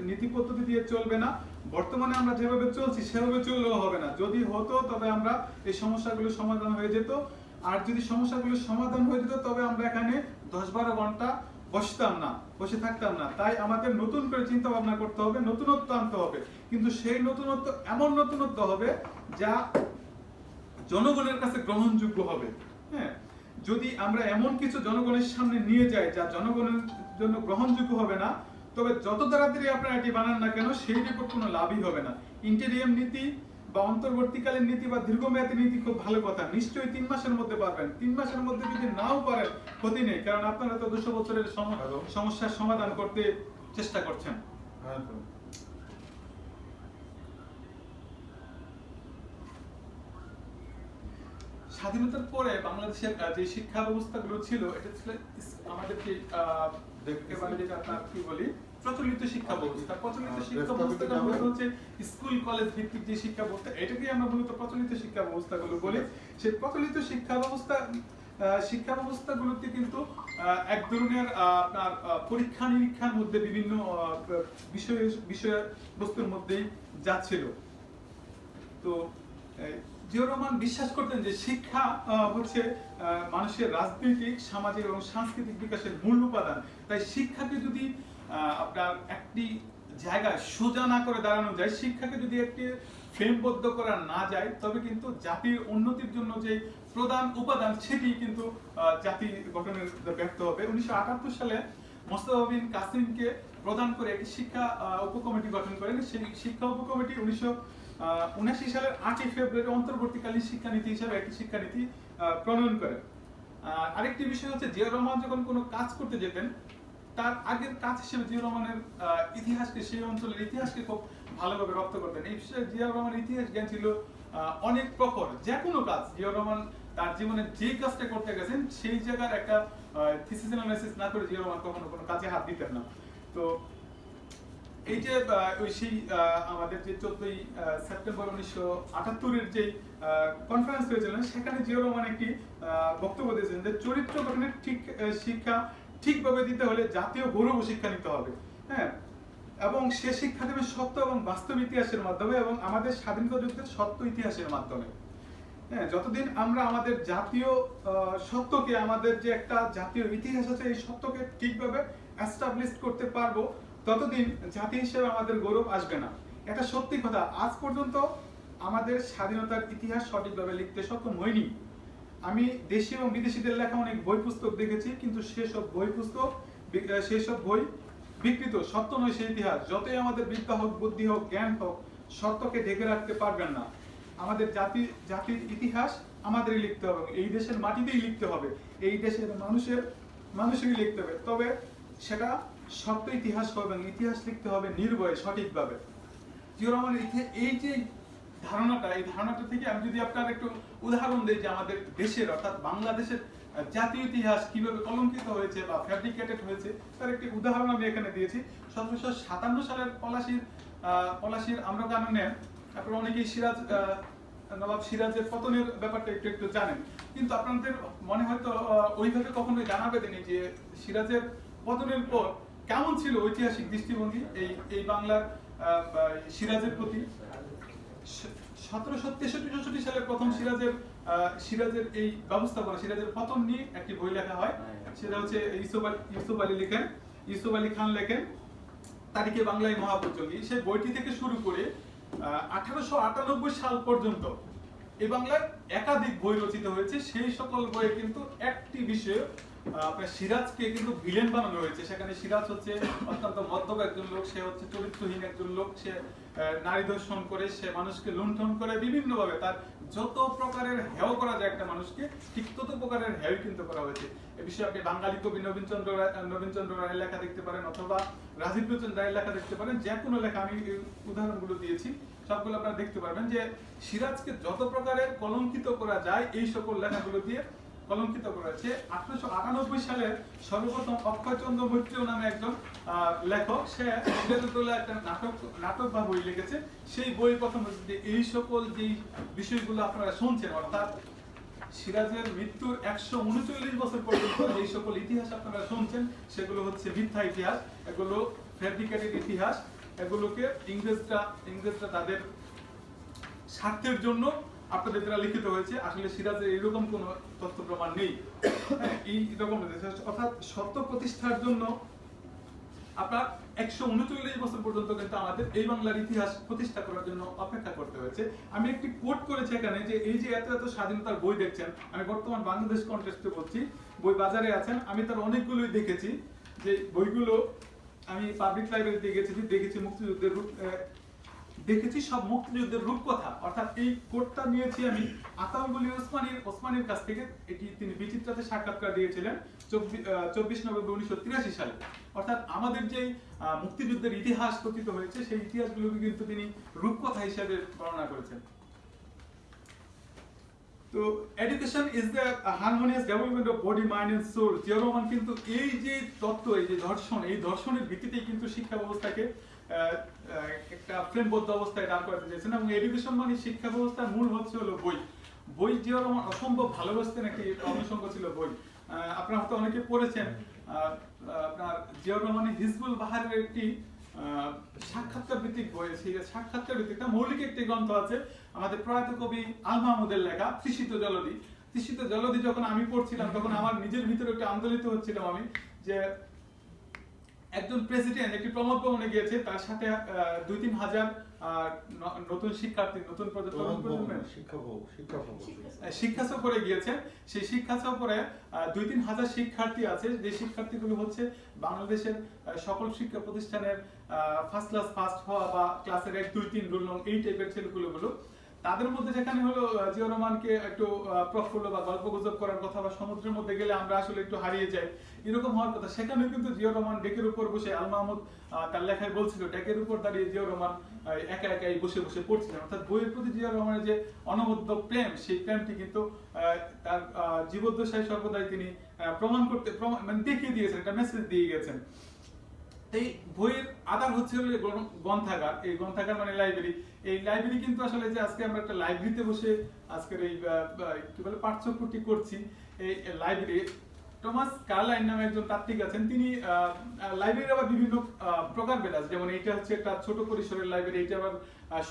নীতি পদ্ধতি দিয়ে চলবে না, বর্তমানে আমরা যেভাবে চলছি সেভাবে চললেও হবে না, যদি হতো তবে আমরা এই সমস্যাগুলো সমাধান হয়ে যেত, আর যদি সমস্যাগুলো সমাধান হয়ে যেত তবে আমরা এখানে 10-12 ঘন্টা বসে থাকতাম না। তাই আমাদের নতুন করে চিন্তা ভাবনা করতে হবে, নতুনত্ব আনতে হবে, কিন্তু সেই নতুনত্ব এমন নতুনত্ব হবে যা জনগণের কাছে গ্রহণযোগ্য হবে। হ্যাঁ, যদি আমরা এমন কিছু জনগণের সামনে নিয়ে যাই যা জনগণের জন্য গ্রহণযোগ্য হবে না, তবে যত তাড়াতাড়ি আপনারা এটি বানান না কেন সেই রিপোর্ট কোনো লাভই হবে না। ইন্টেরিয়াম নীতি বা অন্তর্বর্তীকালীন নীতি বা দীর্ঘমেয়াদী নীতি খুব ভালো কথা, নিশ্চয়ই 3 মাসের মধ্যে পারবেন। 3 মাসের মধ্যে যদি নাও পারেন ক্ষতি নেই, কারণ আপনারা তো 200 বছরের সমস্যার সমাধান করতে চেষ্টা করছেন। স্বাধীনতার পরে বাংলাদেশের যে শিক্ষা ব্যবস্থাগুলো ছিল, এটা ছিল আমাদের যে একেবারে যেটা আপনার কি বলি প্রচলিত শিক্ষা ব্যবস্থা। প্রচলিত শিক্ষা ব্যবস্থাটা মূলত হচ্ছে স্কুল কলেজ ভিত্তিক যে শিক্ষা ব্যবস্থা, এটাকে আমরা মূলত প্রচলিত শিক্ষা ব্যবস্থাগুলো বলি। সেই প্রচলিত শিক্ষা ব্যবস্থাগুলোতে কিন্তু এক ধরনের আপনার পরীক্ষা নিরীক্ষার মধ্যে বিভিন্ন বিষয়বস্তুর মধ্যেই যাচ্ছিল। তো জিয়া রহমান বিশ্বাস করতেন যে শিক্ষা হচ্ছে মানুষের রাজনৈতিক, সামাজিক এবং সাংস্কৃতিক বিকাশের মূল উপাদান। তাই শিক্ষাকে যদি আপনার একটি জায়গায় সোজা না করে দাঁড়ানো যায়, শিক্ষাকে যদি একটি ফ্রেমবদ্ধ করা না যায়, তবে কিন্তু জাতির উন্নতির জন্য যে প্রধান উপাদান সেটি কিন্তু জাতি গঠনের ব্যর্থ হবে। 1978 সালে মোস্তফা বিন কাসিমকে প্রদান করে একটি শিক্ষা উপকমিটি গঠন করেন। সেই শিক্ষা উপকমিটি 1979 সালের 8 ফেব্রুয়ারি অন্তর্বর্তীকালীন শিক্ষানীতি হিসেবে একটি শিক্ষানীতি প্রণয়ন করেন। আরেকটি বিষয় হচ্ছে জিয়া রহমান যখন কোনো কাজ করতে যেতেন, তার আগের কাজ হিসেবে জিয়া রহমানের ইতিহাসকে, সেই অঞ্চলের ইতিহাসকে খুব ভালোভাবে রপ্ত করতেন। এই বিষয়ে জিয়া রহমানের ইতিহাস জ্ঞান ছিল অনেক প্রখর। যে কোনো কাজ জিয়া রহমান তার জীবনে যে কাজটা করতে গেছেন সেই জায়গার একটা থিসিস অ্যানালাইসিস না করে জিয়া রহমান কখনো কোনো কাজে হাত দিতেন না। তো এই যে আমাদের যে 14ই সেপ্টেম্বর 1978 যে কনফারেন্স হয়েছিল, সেখানে জিয়া রহমান একটি বক্তব্য দিয়েছেন যে চরিত্র গঠনের শিক্ষা ঠিকভাবে দিতে হলে জাতীয় গৌরব শিক্ষা নিতে হবে। হ্যাঁ, এবং সে শিক্ষা দেবে সত্য এবং বাস্তব ইতিহাসের মাধ্যমে এবং আমাদের স্বাধীনতা যুদ্ধের সত্য ইতিহাসের মাধ্যমে। হ্যাঁ, যতদিন আমরা আমাদের জাতীয় সত্যকে, আমাদের যে একটা জাতীয় ইতিহাস আছে, এই সত্যকে ঠিকভাবে এস্টাবলিশ করতে পারবো, ততদিন জাতি হিসেবে আমাদের গৌরব আসবে না। এটা সত্যি কথা, আজ পর্যন্ত আমাদের স্বাধীনতার ইতিহাস সঠিকভাবে লিখতে সক্ষম হয়নি। আমি দেশি এবং বিদেশিদের লেখা অনেক বই পুস্তক দেখেছি, কিন্তু সেসব বই বিকৃত, সত্য নয় সেই ইতিহাস। যতই আমাদের বিদ্যা হোক, বুদ্ধি হোক, জ্ঞান হোক, সত্যকে ঢেকে রাখতে পারবেন না। আমাদের জাতির ইতিহাস আমাদেরই লিখতে হবে, এই দেশের মাটিতেই লিখতে হবে, এই দেশের মানুষেরই লিখতে হবে, তবে সেটা সত্য ইতিহাস হবে এবং ইতিহাস লিখতে হবে নির্ভয়ে, সঠিকভাবে। জিয়া রহমানের এই যে এই ধারণাটা থেকে আমি যদি আপনার একটু উদাহরণ দিই যে আমাদের দেশের অর্থাৎ বাংলাদেশের জাতীয় ইতিহাস কিভাবে কলঙ্কিত হয়েছে বা ফ্যাব্রিকেটেড হয়েছে তার একটি উদাহরণ আমি এখানে দিয়েছি। 1757 সালের পলাশির আম্রকাননে আপনারা অনেকেই নবাব সিরাজের পতনের ব্যাপারটা একটু একটু জানেন, কিন্তু আপনাদের মনে হয়তো ওইভাবে কখনোই জানাবে দেনি যে সিরাজের পতনের পর কেমন ছিল ঐতিহাসিক দৃষ্টিভঙ্গি এই বাংলার সিরাজের প্রতি। 1763-64 সালে প্রথম সিরাজের এই ব্যবস্থাপনা, সিরাজের পতন নিয়ে একটি বই লেখা হয়। সেটা হচ্ছে ইউসুফ আলী খান লেখেন তারিখে বাংলায় মহাপ্রচলি। সেই বইটি থেকে শুরু করে 1898 সাল পর্যন্ত এই বাংলায় একাধিক বই রচিত হয়েছে। সেই সকল বইয়ে কিন্তু একটি বিষয় আপনার সিরাজকে কিন্তু ভিলেন বানানো হয়েছে। সেখানে সিরাজ হচ্ছে অত্যন্ত মদ্যপ একজন লোক, সে হচ্ছে চরিত্রহীন একজন লোক, সে নারী দর্শন করে, সে মানুষকে লুণ্ঠন করে বিভিন্নভাবে। তার যত প্রকারের হেয় করা যায় একটা মানুষকে, ঠিক তত প্রকারের হেয় কিন্তু করা হয়েছে। এ বিষয়ে আপনি বাঙালি কবি নবীনচন্দ্র রায়ের লেখা দেখতে পারেন, অথবা রাজীব লোচন রায়ের লেখা দেখতে পারেন। যে কোনো লেখা, আমি উদাহরণগুলো দিয়েছি সবগুলো আপনারা দেখতে পারবেন যে সিরাজকে যত প্রকারের কলঙ্কিত করা যায় এই সকল লেখাগুলো দিয়ে কলঙ্কিত করেছে। 1898 সালে সর্বপ্রথম অক্ষয়চন্দ্র মৈত্রী নামে একজন লেখক, সে সিরাজউদ্দৌলা একটা নাটক বা বই লিখেছে। সেই বই প্রথম হচ্ছে এই সকল যে বিষয়গুলো আপনারা শুনছেন, অর্থাৎ সিরাজের মৃত্যুর 139 বছর পর্যন্ত এই সকল ইতিহাস আপনারা শুনছেন, সেগুলো হচ্ছে মিথ্যা ইতিহাস, এগুলো ফ্যাব্রিকেটেড ইতিহাস। এগুলোকে ইংরেজরা তাদের স্বার্থের জন্য আপনাদের দ্বারা লিখিত হয়েছে। আসলে সিরাজের এরকম কোনো তথ্য প্রমাণ নেই। এই রকম অর্থাৎ সত্য প্রতিষ্ঠার জন্য আপনার 139 বছর পর্যন্ত কিন্তু আমাদের এই বাংলার ইতিহাস প্রতিষ্ঠা করার জন্য অপেক্ষা করতে হয়েছে। আমি একটি কোট করেছি এখানে যে এই যে এত স্বাধীনতার বই দেখছেন, আমি বর্তমান বাংলাদেশ কন্টেক্সটে বলছি, বই বাজারে আছেন, আমি তার অনেকগুলোই দেখেছি। যে বইগুলো আমি পাবলিক লাইব্রেরিতে দেখেছি মুক্তিযুদ্ধের সব মুক্তিযুদ্ধের রূপকথা। অর্থাৎ এই কোটটা নিয়েছি আমি আতাউল ওসমানীর কাছ থেকে। এটি তিনি বিচিত্রাতে সাক্ষাৎকার দিয়েছিলেন 24 নভেম্বর 1983 সালে। অর্থাৎ আমাদের যে মুক্তিযুদ্ধের ইতিহাস রচিত হয়েছে সেই ইতিহাসগুলোকে কিন্তু তিনি রূপকথা হিসেবে বর্ণনা করেছেন। তো education is the harmonious development of body, mind and soul. Ziaur Rahman কিন্তু এই যে তত্ত্ব, এই যে দর্শন, এই দর্শনের ভিত্তিতেই কিন্তু শিক্ষা ব্যবস্থাকে একটা ফ্রেমবদ্ধ অবস্থায় দাঁড় করাতে চেয়েছেন। এবং এডুকেশন মানে শিক্ষা ব্যবস্থার মূল হচ্ছে হলো বই। জিয়াউর রহমান অসম্ভব ভালোবাসতেন, একটি অনুষঙ্গ ছিল বই। আপনারা হয়তো অনেকে পড়েছেন আপনার জিয়াউর রহমানের হিজবুল বাহারের একটি সাক্ষাৎকার ভিত্তিক বই। সেই সাক্ষাৎকার ভিত্তিক মৌলিক একটি গ্রন্থ আছে আমাদের প্রয়াত কবি আল মাহমুদের লেখা তৃষিত জলধি। যখন আমি পড়ছিলাম তখন আমার নিজের ভিতরে একটা আন্দোলিত হচ্ছিলাম আমি, যে একজন প্রেসিডেন্ট একটি প্রমোদ ভবনে গিয়েছে, তার সাথে 2-3 হাজার নতুন শিক্ষার্থী, নতুন শিক্ষা সফরে গিয়েছে। সেই শিক্ষা সফরে 2-3 হাজার শিক্ষার্থী আছে, যে শিক্ষার্থীগুলো হচ্ছে বাংলাদেশের সকল শিক্ষা প্রতিষ্ঠানের ফার্স্ট হওয়া বা ক্লাসের 1, 2, 3 রোল নং এই টাইপের ছেলেগুলো। তাদের মধ্যে যেখানে হলো জিয়াউর রহমানকে একটু প্রফুল্ল বা গল্প গুজব করার কথা, বা সমুদ্রের মধ্যে গেলে আমরা আসলে একটু হারিয়ে যাই, এরকম হওয়ার কথা, সেখানে কিন্তু জিয়াউর রহমান ডেকের উপর বসে, আল মাহমুদ তার লেখায় বলছিল, ডেকের উপর দাঁড়িয়ে জিয়াউর রহমান একাই বসে পড়ছিলেন। অর্থাৎ বইয়ের প্রতি জিয়াউর রহমানের যে অনবদ্য প্রেম, সেই প্রেমটি কিন্তু তার জীবদ্দশায় সর্বদাই তিনি মানে দেখিয়ে দিয়েছেন, একটা মেসেজ দিয়ে গেছেন। এই বইয়ের আধার হচ্ছে গ্রন্থাগার। এই গ্রন্থাগার মানে লাইব্রেরি। এই লাইব্রেরি কিন্তু আসলে যে আজকে আমরা একটা লাইব্রেরিতে বসে আজকের এই কি বলে পাঠচক্রটি করছি, এই লাইব্রেরি, টমাস কার্লাইন নামে একজন তাত্ত্বিক আছেন, তিনি লাইব্রেরির আবার বিভিন্ন প্রকারভেদ আছে। যেমন এইটা হচ্ছে একটা ছোট পরিসরের লাইব্রেরি, এটা আবার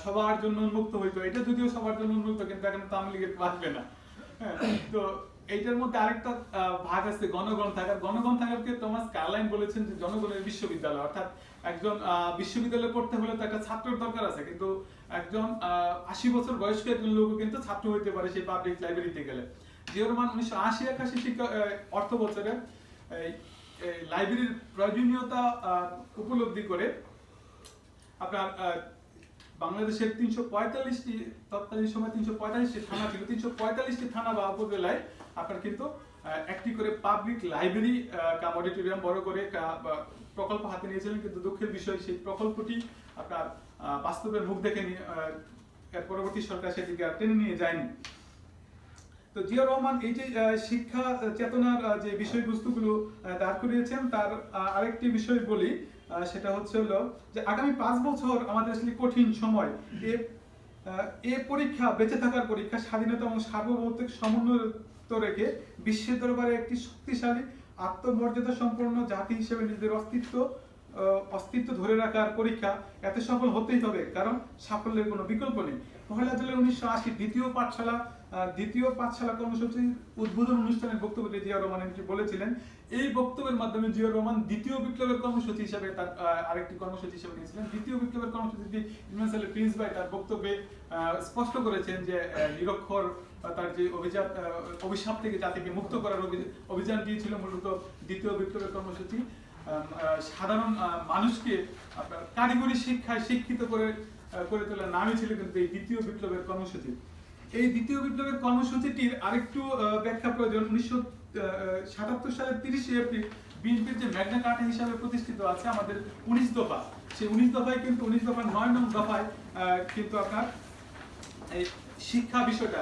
সবার জন্য উন্মুক্ত হইতো। এটা যদিও সবার জন্য উন্মুক্ত, কিন্তু এখন তো আওয়ামী লীগের বাঁচবে না। তো এইটার মধ্যে আরেকটা ভাগ আছে গণগ্রন্থাগারকে টমাস কার্লাইন বলেছেন যে জনগণের বিশ্ববিদ্যালয়। অর্থাৎ একজন বিশ্ববিদ্যালয়ে পড়তে হলে তো একটা ছাত্রের দরকার আছে, কিন্তু একজন 80 বছর বয়স্ক একজন লোক কিন্তু ছাত্র হইতে পারে সেই পাবলিক লাইব্রেরিতে গেলে। জিয়াউর রহমান 1980-81 অর্থ বছরে লাইব্রেরির প্রয়োজনীয়তা উপলব্ধি করে আপনার বাংলাদেশের 345টি, তৎকালীন সময় 345টি থানা ছিল, 345টি থানা বা উপজেলায় আপনার কিন্তু একটি করে পাবলিক লাইব্রেরি কাম অডিটোরিয়াম বড় করে প্রকল্প হাতে নিয়েছিলেন। কিন্তু দুঃখের বিষয়, সেই প্রকল্পটি আপনার বাস্তবের মুখ দেখে এর পরবর্তী সরকার সেটিকে আর টেনে নিয়ে যায়নি। তো জিয়াউর রহমান এই যে শিক্ষা চেতনার যে বিষয়বস্তুগুলো দাঁড় করিয়েছেন, তার আরেকটি বিষয় বলি, সেটা হচ্ছে হলো যে আগামী 5 বছর আমাদের আসলে কঠিন সময়। এ পরীক্ষা বেঁচে থাকার পরীক্ষা, স্বাধীনতা এবং সার্বভৌমত্বের সমুন্নত রেখে বিশ্বের দরবারে একটি শক্তিশালী আত্মমর্যাদা সম্পন্ন জাতি হিসেবে নিজেদের অস্তিত্ব ধরে রাখার পরীক্ষা। এতে সফল হতেই হবে, কারণ সাফল্যের কোনো বিকল্প নেই। 1 জুলাই 1980 দ্বিতীয় পাঠশালা কর্মসূচির উদ্বোধন অনুষ্ঠানের বক্তব্যে জিয়াউর রহমান বলেছিলেন। এই বক্তব্যের মাধ্যমে জিয়াউর রহমান দ্বিতীয় বিপ্লবের কর্মসূচি হিসেবে তার আরেকটি কর্মসূচি হিসেবে নিয়েছিলেন। দ্বিতীয় বিপ্লবের কর্মসূচিটি ইমাম প্রিন্স ভাই তার বক্তব্যে স্পষ্ট করেছেন যে নিরক্ষর তার যে অভিশাপ থেকে জাতিকে মুক্ত করার অভিযানটি ছিল মূলত দ্বিতীয় বিপ্লবের কর্মসূচি। সাধারণ মানুষকে আপনার কারিগরি শিক্ষায় শিক্ষিত করে তোলার নামই ছিল কিন্তু এই দ্বিতীয় বিপ্লবের কর্মসূচি। এই দ্বিতীয় বিপ্লবের কর্মসূচিটির আরেকটু ব্যাখ্যা প্রয়োজন। 1977 সালের 30 এপ্রিল বিএনপির যে ম্যাগনা কার্টা হিসাবে প্রতিষ্ঠিত আছে আমাদের 19 দফা, সেই 19 দফায় কিন্তু 19 দফার 9 নং দফায় কিন্তু আপনার এই শিক্ষা বিষয়টা,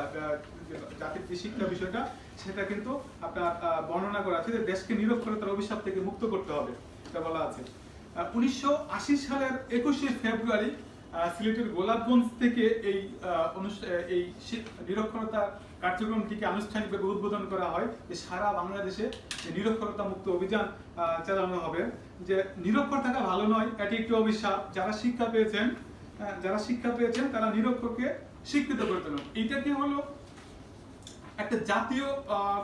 জাতির যে শিক্ষা বিষয়টা, সেটা কিন্তু আপনার বর্ণনা করা আছে যে দেশকে নিরক্ষরতার অভিশাপ থেকে মুক্ত করতে হবে, এটা বলা আছে। 1980 সালের 21 ফেব্রুয়ারি সিলেটের গোলাপগঞ্জ থেকে এই নিরক্ষরতা কার্যক্রমটিকে আনুষ্ঠানিকভাবে উদ্বোধন করা হয়, যে সারা বাংলাদেশে নিরক্ষরতা মুক্ত অভিযান চালানো হবে। যে নিরক্ষর থাকা ভালো নয়, এটি একটি অভিশাপ। যারা শিক্ষা পেয়েছেন তারা নিরক্ষরকে শিক্ষিত করে তোলেন। এইটাকে হলো একটা জাতীয়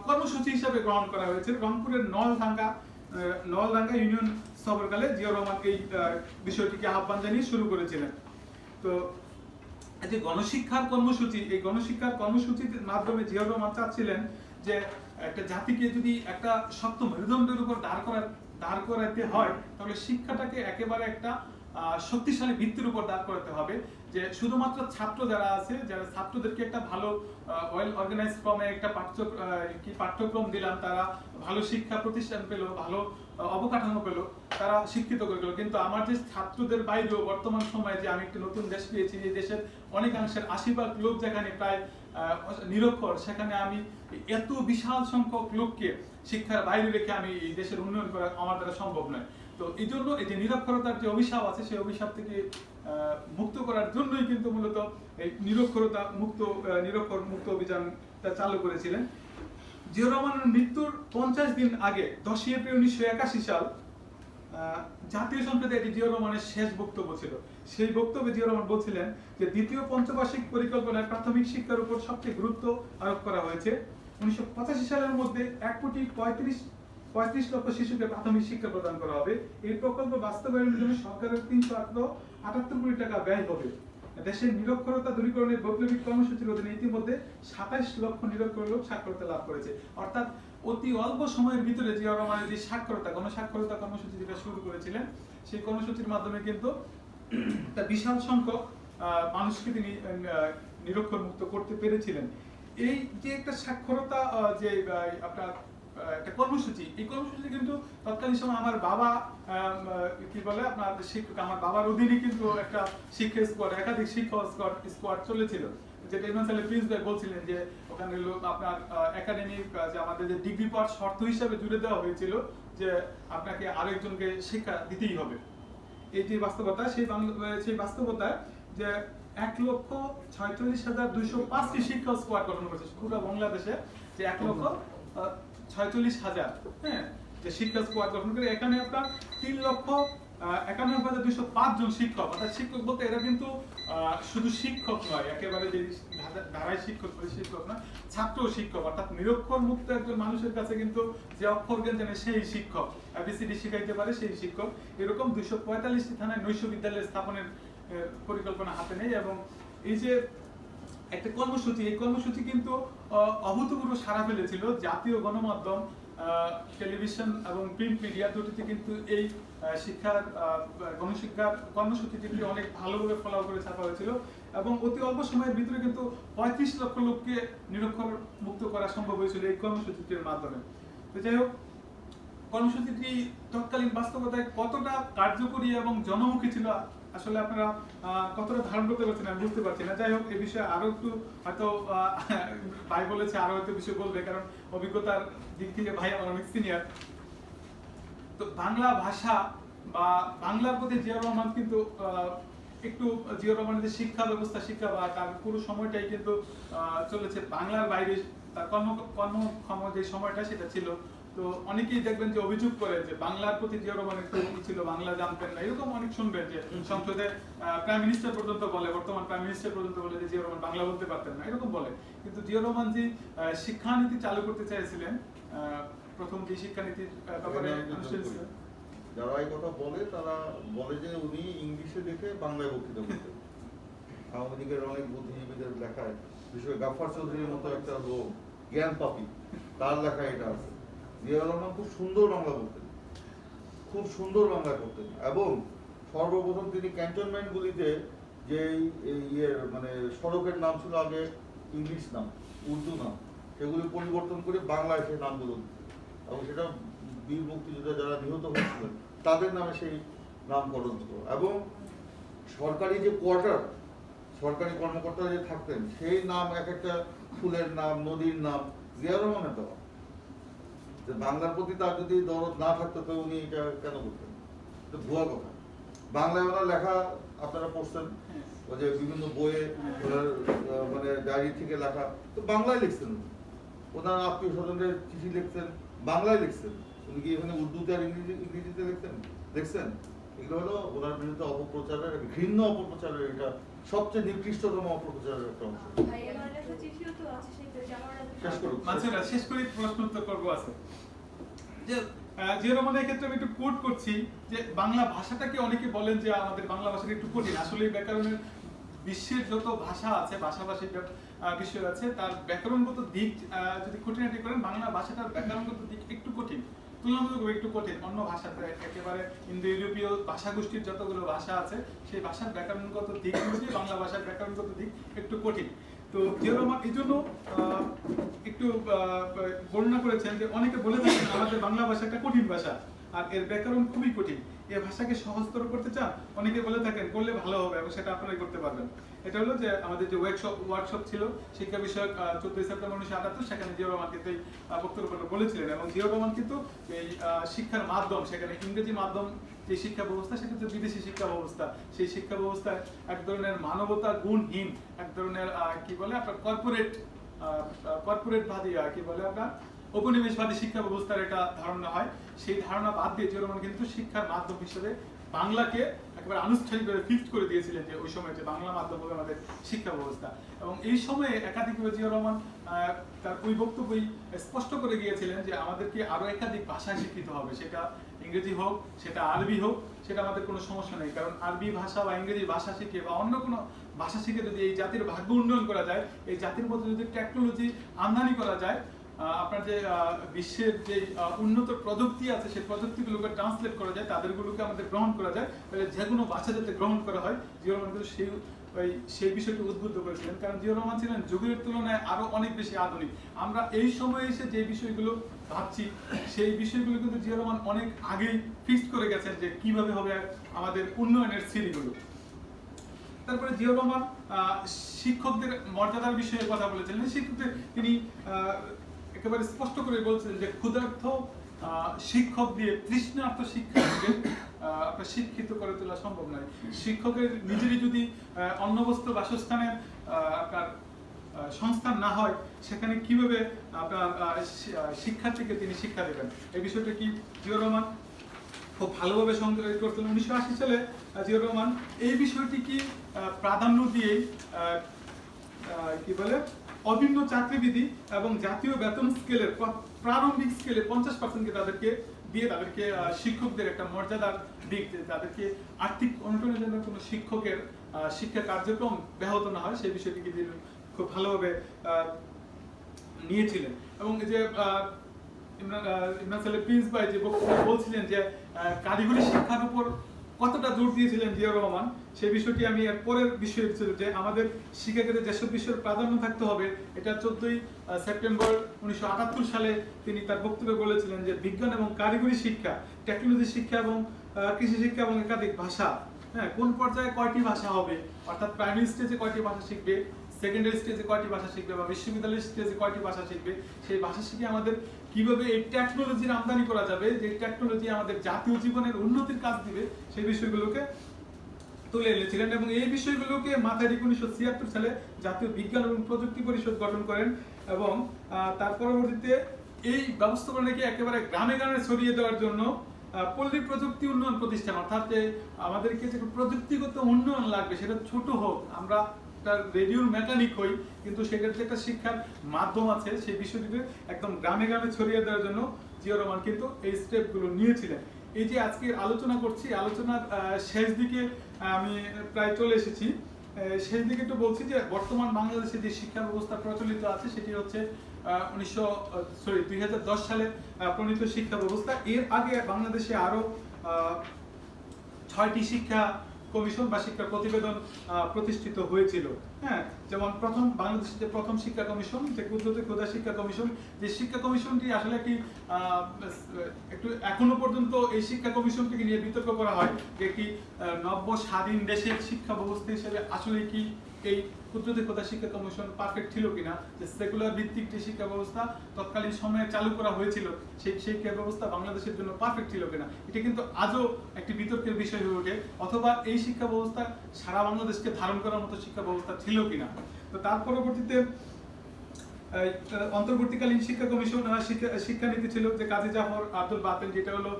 কর্মসূচি হিসাবে গ্রহণ করা হয়েছে। রংপুরের নলডাঙ্গা ইউনিয়ন সফরকালে জিয়াউর রহমান এই বিষয়টিকে আহ্বান জানিয়ে শুরু করেছিলেন। তো এই যে গণশিক্ষার কর্মসূচি, এই গণশিক্ষার কর্মসূচির মাধ্যমে জিয়াউর রহমান চাচ্ছিলেন যে একটা জাতিকে যদি একটা শক্ত মেরুদণ্ডের উপর দাঁড় করাতে হয়, তাহলে শিক্ষাটাকে একেবারে একটা শক্তিশালী ভিত্তির উপর দাঁড় করাতে হবে। যে শুধুমাত্র ছাত্র যারা আছে, যারা ছাত্রদেরকে একটা ভালো ওয়েল অর্গানাইজ ফর্মে একটা পাঠ্যক্রম দিলাম, তারা ভালো শিক্ষা প্রতিষ্ঠান পেলো, ভালো অবকাঠামো পেলো, তারা শিক্ষিত করে গেল। কিন্তু আমার যে ছাত্রদের বাইরেও বর্তমান সময়ে যে আমি একটি নতুন দেশ পেয়েছি, যে দেশের অনেকাংশের 80% লোক যেখানে প্রায় নিরক্ষর, সেখানে আমি এত বিশাল সংখ্যক লোককে শিক্ষার বাইরে রেখে আমি এই দেশের উন্নয়ন করা আমার দ্বারা সম্ভব নয়। তো এই জন্য এই যে নিরক্ষরতার যে অভিশাপ আছে, সেই অভিশাপ থেকে মুক্ত করার জন্যই কিন্তু মূলত এই নিরক্ষর মুক্ত অভিযানটা চালু করেছিলেন। জিয়াউর রহমানের মৃত্যুর 50 দিন আগে 10 এপ্রিল 1981 সাল জাতীয় সংসদে এটি জিয়াউর রহমানের শেষ বক্তব্য ছিল। সেই বক্তব্যে জিয়াউর রহমান বলছিলেন যে দ্বিতীয় পঞ্চবার্ষিক পরিকল্পনায় প্রাথমিক শিক্ষার উপর সবচেয়ে গুরুত্ব আরোপ করা হয়েছে। 1985 সালের মধ্যে 1,35,35 লক্ষ শিশুকে প্রাথমিক শিক্ষা প্রদান করা হবে। এই প্রকল্প বাস্তবায়নের জন্য সরকারের 378 কোটি টাকা ব্যয় হবে। দেশের নিরক্ষরতা দূরীকরণের বৈপ্লবিক কর্মসূচির অধীনে ইতিমধ্যে 27 লক্ষ নিরক্ষর লোক সাক্ষরতা লাভ করেছে। অর্থাৎ অতি অল্প সময়ের ভিতরে জিয়াউর রহমানের যে গণসাক্ষরতা কর্মসূচি যেটা শুরু করেছিলেন, সেই কর্মসূচির মাধ্যমে কিন্তু একটা বিশাল সংখ্যক মানুষকে তিনি নিরক্ষর মুক্ত করতে পেরেছিলেন। এই যে একটা সাক্ষরতা যে আপনার একটা কর্মসূচি, এই কর্মসূচি কিন্তু তৎকালীন সময় আমার বাবা আমার বাবার অধীনে কিন্তু একটা শিক্ষা স্কোয়াড, একাধিক শিক্ষা স্কোয়াড চলেছিল, যেটা ইমাম প্রিন্স ভাই বলছিলেন যে ওখানে আপনার একাডেমিক যে আমাদের যে ডিগ্রি পাওয়ার শর্ত হিসাবে জুড়ে দেওয়া হয়েছিল যে আপনাকে আরেকজনকে শিক্ষা দিতেই হবে। এই যে বাস্তবতা, সেই বাস্তবতায় যে 1,46,205টি শিক্ষা স্কোয়াড গঠন করেছে পুরো বাংলাদেশে, যে 1,46,000 যে শিক্ষা স্কোয়াড গঠন করে। এখানে আপনার 3,91,205 জন শিক্ষক, অর্থাৎ শিক্ষক বলতে এরা কিন্তু শুধু শিক্ষক নয়, একেবারে যে ধারায় শিক্ষক নয়, ছাত্র শিক্ষক, অর্থাৎ নিরক্ষর মুক্ত একজন মানুষের কাছে কিন্তু যে অক্ষর জ্ঞান জানে সেই শিক্ষক, ABCD শিখাইতে পারে সেই শিক্ষক। এরকম 245টি থানায় নৈশ বিদ্যালয় স্থাপনের পরিকল্পনা হাতে নেই। এবং এই যে একটা কর্মসূচি, এই কর্মসূচি কিন্তু অভূতপূর্ব সাড়া ফেলেছিল। জাতীয় গণমাধ্যম, টেলিভিশন এবং প্রিন্ট মিডিয়া দুটিতে কিন্তু এই গণশিক্ষার কর্মসূচিটি অনেক ভালোভাবে ফলো করে ছাপা হয়েছিল। এবং অতি অল্প সময়ের ভিতরে কিন্তু 35 লক্ষ লোককে নিরক্ষর মুক্ত করা সম্ভব হয়েছিল এই কর্মসূচিটির মাধ্যমে। তো যাই হোক, কর্মসূচিটি তৎকালীন বাস্তবতায় কতটা কার্যকরী এবং জনমুখী ছিল আসলে আপনারা কতটা ধারণ করতে পারছেন আমি বুঝতে পারছি না। যাই হোক, এই বিষয়ে আরো একটু হয়তো ভাই বলেছে আরো হয়তো বিষয় বলবে, কারণ অভিজ্ঞতার দিক থেকে ভাই আমার অনেক সিনিয়র। তো বাংলা ভাষা বা বাংলার প্রতি জিয়াউর রহমান কিন্তু একটু জিয়াউর রহমানের যে শিক্ষা ব্যবস্থা, শিক্ষা বা তার পুরো সময়টাই কিন্তু চলেছে বাংলার বাইরে। তার কর্মক্ষম যে সময়টা সেটা ছিল। তো অনেকেই দেখবেন যে অভিযোগ করে যে বাংলার প্রতি জিয়াউর রহমান একটু ছিল, বাংলা জানতেন না, এরকম অনেক শুনবেন যে সংসদে প্রাইম মিনিস্টার পর্যন্ত বলে, বর্তমান প্রাইম মিনিস্টার পর্যন্ত বলে যে জিয়াউর রহমান বাংলা বলতে পারতেন না, এরকম বলে। কিন্তু জিয়াউর রহমান যে শিক্ষানীতি চালু করতে চাইছিলেন, প্রথম যে শিক্ষানীতির ব্যাপারে যারা এই কথা বলে তারা বলে যে উনি ইংলিশে দেখে বাংলায় বক্তৃতা করতেন। আওয়ামী লীগের অনেক বুদ্ধিজীবীদের লেখায়, বিশেষ করে গাফফার চৌধুরীর মতো একটা লোক, জ্ঞান পাপী, তার লেখা এটা আছে। জিয়াউর রহমান খুব সুন্দর বাংলা বলতেন, খুব সুন্দর বাংলা করতেন, এবং সর্বপ্রথম তিনি ক্যান্টনমেন্টগুলিতে যে মানে সড়কের নাম ছিল আগে ইংলিশ নাম, উর্দু নাম, সেগুলি পরিবর্তন করে বাংলায় সেই নামগুলো দিতেন, এবং সেটা বীর মুক্তিযোদ্ধা যারা নিহত হয়েছিলেন তাদের নামে সেই নামকরণ হতো। এবং সরকারি যে কোয়ার্টার, সরকারি কর্মকর্তারা যে থাকতেন সেই নাম এক একটা ফুলের নাম, নদীর নাম জিয়াউর রহমানের দেওয়া। যে বাংলার প্রতি তার যদি দরদ না থাকতো তো উনি এটা কেন করতেন? ভুয়া কথা। বাংলায় ওনার লেখা আপনারা পড়ছেন, ওই যে বিভিন্ন বইয়ে ওনার মানে ডায়েরি থেকে লেখা, তো বাংলায় লিখছেন। ওনার আত্মীয় স্বজনদের চিঠি লিখছেন, বাংলায় লিখছেন। উনি কি এখানে উর্দুতে আর ইংরেজিতে লিখছেন? এগুলো হলো ওনার বিরুদ্ধে অপপ্রচারের, ঘৃণ্য অপপ্রচারের, এটা সবচেয়ে নিকৃষ্টতম অপপ্রচারের একটা অংশ। শেষ করি, প্রশ্ন উত্তর করবো আছে যে জিয়াউর রহমানের ক্ষেত্রে আমি একটু কোট করছি যে বাংলা ভাষাটাকে অনেকে বলেন যে আমাদের বাংলা ভাষাটা একটু কঠিন। আসলে ব্যাকরণের বিশ্বের যত ভাষা আছে, ভাষাভাষী বিষয় আছে, তার ব্যাকরণগত দিক যদি খুঁটিনাটি করেন, বাংলা ভাষাটার ব্যাকরণগত দিক একটু কঠিন, তুলনামূলকভাবে একটু কঠিন অন্য ভাষাতে। একেবারে ইন্দো ইউরোপীয় ভাষাগোষ্ঠীর যতগুলো ভাষা আছে সেই ভাষার ব্যাকরণগত দিক অনুযায়ী বাংলা ভাষার ব্যাকরণগত দিক একটু কঠিন। তো জিয়াউর রহমান এই জন্য একটু বর্ণনা করেছেন যে অনেকে বলে থাকেন আমাদের বাংলা ভাষা একটা কঠিন ভাষা আর এর ব্যাকরণ খুবই কঠিন, এই ভাষাকে সহজতর করতে চান, অনেকে বলে থাকেন করলে ভালো হবে এবং সেটা আপনারাই করতে পারবেন। এটা হলো যে আমাদের যে ওয়ার্কশপ ছিল শিক্ষা বিষয়ক 14 সেপ্টেম্বর 1978, সেখানে জিয়াউর রহমান কিন্তু এই বক্তব্য বলেছিলেন। এবং জিয়াউর রহমান কিন্তু এই শিক্ষার মাধ্যম, সেখানে ইংরেজি মাধ্যম যে শিক্ষা ব্যবস্থা, সেটা হচ্ছে বিদেশি শিক্ষা ব্যবস্থা, সেই শিক্ষা ব্যবস্থায় এক ধরনের মানবতা গুণহীন, এক ধরনের কি বলে আপনার কর্পোরেটবাদী কি বলে আপনার উপনিবেশবাদী শিক্ষা ব্যবস্থার একটা ধারণা হয়। সেই ধারণা বাদ দিয়ে জিয়াউর রহমান কিন্তু শিক্ষার মাধ্যম হিসেবে বাংলাকে একেবারে আনুষ্ঠানিকভাবে ফিক্সড করে দিয়েছিলেন যে ওই সময় যে বাংলা মাধ্যম হবে আমাদের শিক্ষা ব্যবস্থা। এবং এই সময়ে একাধিকভাবে জিয়াউর রহমান তার ওই বক্তব্যই স্পষ্ট করে গিয়েছিলেন যে আমাদেরকে আরো একাধিক ভাষায় শিক্ষিত হবে, সেটা ইংরেজি হোক, সেটা আরবি হোক, সেটা আমাদের কোনো সমস্যা নেই। কারণ আরবি ভাষা বা ইংরেজি ভাষা শিখে বা অন্য কোনো ভাষা শিখে যদি এই জাতির ভাগ্য উন্নয়ন করা যায়, এই জাতির মধ্যে যদি টেকনোলজি আমদানি করা যায়, আপনার যে বিশ্বের যে উন্নত প্রযুক্তি আছে সেই প্রযুক্তিগুলোকে ট্রান্সলেট করা যায়, তাদেরগুলোকে আমাদের গ্রহণ করা যায়, তাহলে যে কোনো ভাষা যাতে গ্রহণ করা হয়, জিয়াউর রহমান কিন্তু সেই বিষয়টি উদ্বুদ্ধ করেছিলেন। কারণ জিয়াউর রহমান ছিলেন যুগের তুলনায় আরো অনেক বেশি আধুনিক। আমরা এই সময়ে এসে যে বিষয়গুলো ভাবছি সেই বিষয়গুলো কিন্তু জিয়াউর রহমান অনেক আগেই ফিক্সড করে গেছেন যে কিভাবে হবে আমাদের উন্নয়নের সিঁড়িগুলো। তারপরে জিয়াউর রহমান শিক্ষকদের মর্যাদার বিষয়ে কথা বলেছিলেন। শিক্ষকদের তিনি একেবারে স্পষ্ট করে বলছিলেন যে ক্ষুধার্ত শিক্ষক দিয়ে তৃষ্ণার্ত শিক্ষার্থীকে আপনার শিক্ষিত করে তোলা সম্ভব নয়। শিক্ষকের নিজেরই যদি অন্নবস্ত্র বাসস্থানের আপনার সংস্থান না হয়, সেখানে কিভাবে আপনার শিক্ষার্থীকে তিনি শিক্ষা দেবেন, এই বিষয়টা কি জিয়াউর রহমান খুব ভালোভাবে সংযোগ করতেন। 1980 সালে জিয়াউর রহমান এই বিষয়টি কি প্রাধান্য দিয়ে কি বলে অভিন্ন চাকরিবিধি এবং জাতীয় বেতন স্কেলের প্রারম্ভিক স্কেলে 50% তাদেরকে দিয়ে তাদেরকে শিক্ষকদের একটা মর্যাদার দিক, তাদেরকে আর্থিক অনটনের জন্য কোনো শিক্ষকের শিক্ষা কার্যক্রম ব্যাহত না হয়, সেই বিষয়টিকে তিনি খুব ভালোভাবে নিয়েছিলেন। এবং এই যে ইমরান সালেহ প্রিন্স ভাই যে বক্তব্য বলছিলেন যে কারিগরি শিক্ষার উপর কতটা জোর দিয়েছিলেন জিয়াউর রহমান, সেই বিষয়টি আমি এর পরের বিষয় ছিল যে আমাদের শিক্ষাক্ষেত্রে যেসব বিষয়ের প্রাধান্য থাকতে হবে, এটা 14 সেপ্টেম্বর 1978 সালে তিনি তার বক্তব্যে বলেছিলেন যে বিজ্ঞান এবং কারিগরি শিক্ষা, টেকনোলজি শিক্ষা এবং কৃষি শিক্ষা এবং একাধিক ভাষা হ্যাঁ, কোন পর্যায়ে কয়টি ভাষা হবে, অর্থাৎ প্রাইমারি স্টেজে কয়টি ভাষা শিখবে, সেকেন্ডারি স্টেজে কয়টি ভাষা শিখবে, বা বিশ্ববিদ্যালয়ের স্টেজে কয়টি ভাষা শিখবে, সেই ভাষা শিখে আমাদের কিভাবে এই টেকনোলজির আমদানি করা যাবে, যে টেকনোলজি আমাদের জাতীয় জীবনের উন্নতির কাজ দিবে, সেই বিষয়গুলোকে তুলে এনেছিলেন। এবং এই বিষয়গুলোকে মাথায় রেখে 1976 সালে জাতীয় বিজ্ঞান এবং প্রযুক্তি পরিষদ গঠন করেন, এবং তার পরবর্তীতে এই ব্যবস্থাপনাকে একেবারে গ্রামে গ্রামে ছড়িয়ে দেওয়ার জন্য পল্লী প্রযুক্তি উন্নয়ন প্রতিষ্ঠান, অর্থাৎ যে আমাদেরকে যে প্রযুক্তিগত উন্নয়ন লাগবে সেটা ছোট হোক, আমরা রেডিওর মেকানিক হই, কিন্তু সেটার যে একটা শিক্ষার মাধ্যম আছে সেই বিষয়টিকে একদম গ্রামে গ্রামে ছড়িয়ে দেওয়ার জন্য জিয়াউর রহমান কিন্তু এই স্টেপগুলো নিয়েছিলেন। এই যে আজকে আলোচনা করছি, আলোচনার শেষ দিকে আমি প্রায় চলে এসেছি। শেষ দিকে একটু বলছি যে বর্তমান বাংলাদেশে যে শিক্ষা ব্যবস্থা প্রচলিত আছে সেটি হচ্ছে 2010 সালে প্রণীত শিক্ষা ব্যবস্থা। এর আগে বাংলাদেশে আরো 6টি শিক্ষা কমিশন বা শিক্ষা প্রতিবেদন প্রতিষ্ঠিত হয়েছিল। হ্যাঁ, যেমন বাংলাদেশের যে প্রথম শিক্ষা কমিশন, যে ক্ষুদা শিক্ষা কমিশন, যে শিক্ষা কমিশনটি আসলে একটু এখনো পর্যন্ত এই শিক্ষা কমিশনটিকে নিয়ে বিতর্ক করা হয় যে একটি নব্য স্বাধীন দেশের শিক্ষা ব্যবস্থা হিসেবে আসলে কি এই ক্ষুদা শিক্ষা কমিশন পারফেক্ট ছিল কিনা, যে সেকুলার ভিত্তিক যে শিক্ষা ব্যবস্থা তৎকালীন সময়ে চালু করা হয়েছিল সেই শিক্ষা ব্যবস্থা বাংলাদেশের জন্য পারফেক্ট ছিল কিনা, এটা কিন্তু আজও একটি বিতর্কের বিষয় হয়ে ওঠে। অথবা এই শিক্ষা ব্যবস্থা সারা বাংলাদেশকে ধারণ করার মতো শিক্ষা ব্যবস্থা ছিল কিনা। তো তার পরবর্তীতে অন্তর্বর্তীকালীন শিক্ষা কমিশন শিক্ষানীতি ছিল, যে কাজী জাফর আব্দুল বাতেন, যেটা হলো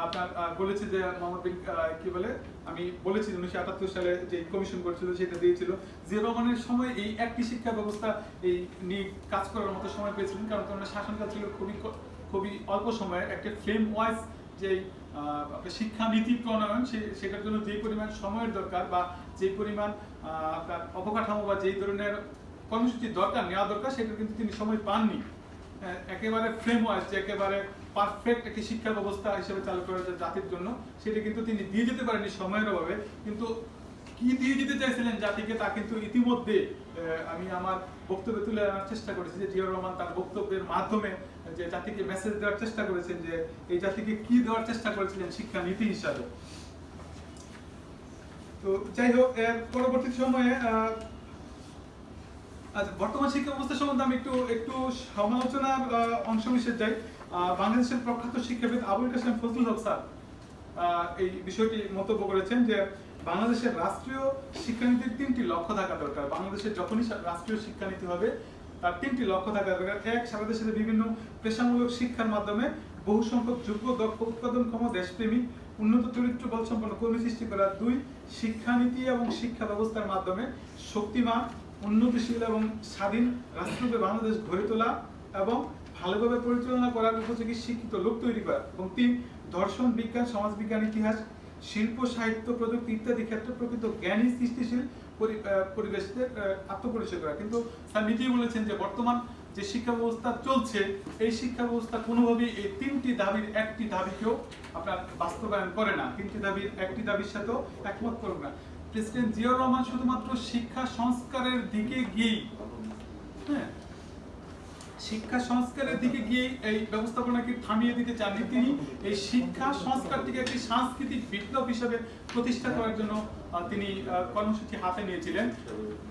আপনার বলেছে যে মোহাম্মদ বিন কি বলে, আমি বলেছি 1978 সালে যে কমিশন করেছিল সেটা দিয়েছিল। জিয়াউর রহমানের সময় এই একটি শিক্ষা ব্যবস্থা এই নিয়ে কাজ করার মতো সময় পেয়েছিলেন, কারণ তখন শাসনকাল ছিল খুবই অল্প সময়ে। একটা ফ্রেম ওয়াইজ যে শিক্ষানীতি প্রণয়ন, সেটার জন্য যে পরিমাণ সময়ের দরকার বা যে পরিমাণ আপনার অবকাঠামো বা যেই ধরনের কর্মসূচি নেওয়া দরকার, সেটা কিন্তু তিনি সময় পাননি। একেবারে ফ্রেম ওয়াইজ যে একেবারে পারফেক্ট একটি শিক্ষা ব্যবস্থা হিসেবে চালু করা যায় জাতির জন্য, সেটা কিন্তু তিনি দিয়ে যেতে পারেননি সময়ের অভাবে। কিন্তু কি দিয়ে দিতে চাইছিলেন জাতিকে তা কিন্তু ইতিমধ্যে আমি আমার বক্তব্যে তুলে আনার চেষ্টা করেছি, যে জিয়াউর রহমান তার বক্তব্যের মাধ্যমে যে জাতিকে মেসেজ দেওয়ার চেষ্টা করেছেন, যে এই জাতিকে কি দেওয়ার চেষ্টা করেছিলেন শিক্ষা নীতি হিসাবে। তো যাই হোক, পরবর্তী সময়ে আচ্ছা, বর্তমান শিক্ষা ব্যবস্থা সম্বন্ধে আমি একটু সমালোচনার অংশবিশেষ যাই। বাংলাদেশের প্রখ্যাত শিক্ষাবিদ আবুল কাসেম ফজলুল হক স্যার এই বিষয়টি মন্তব্য করেছেন যে বাংলাদেশের রাষ্ট্রীয় শিক্ষানীতির 3টি লক্ষ্য থাকা দরকার। বাংলাদেশের যখনই রাষ্ট্রীয় শিক্ষানীতি হবে তার 3টি লক্ষ্য থাকা দরকার। এক, সারা দেশের বিভিন্ন পেশামূলক শিক্ষার মাধ্যমে বহু সংখ্যক যোগ্য, দক্ষ, উৎপাদনক্ষম, দেশপ্রেমিক, উন্নত চরিত্র বল সম্পন্ন কর্মী সৃষ্টি করা। 2, শিক্ষানীতি এবং শিক্ষা ব্যবস্থার মাধ্যমে শক্তিমান, উন্নতিশীল এবং স্বাধীন রাষ্ট্ররূপে বাংলাদেশ গড়ে তোলা এবং ভালোভাবে পরিচালনা করার উপযোগী শিক্ষিত লোক তৈরি করা। এবং 3, দর্শন, বিজ্ঞান, সমাজবিজ্ঞান, ইতিহাস, শিল্প, সাহিত্য, প্রযুক্তি ইত্যাদি ক্ষেত্রে প্রকৃত জ্ঞানী সৃষ্টিশীল পরিবেশকে আত্মপরিচয় করা। কিন্তু স্যার নিজেই বলেছেন যে বর্তমান যে শিক্ষা ব্যবস্থা চলছে এই শিক্ষা ব্যবস্থা কোনোভাবেই এই 3টি দাবির একটি দাবিকেও আপনার বাস্তবায়ন করে না, 3টি দাবির একটি দাবির সাথেও একমত করবে না। প্রেসিডেন্ট জিয়াউর রহমান শুধুমাত্র শিক্ষা সংস্কারের দিকে গিয়েই শিক্ষা সংস্কারের দিকে গিয়ে এই ব্যবস্থাপনাকে থামিয়ে দিতে চাননি। তিনি এই শিক্ষা সংস্কারটিকে একটি সাংস্কৃতিক বিপ্লব হিসেবে প্রতিষ্ঠা করার জন্য তিনি কর্মসূচি হাতে নিয়েছিলেন।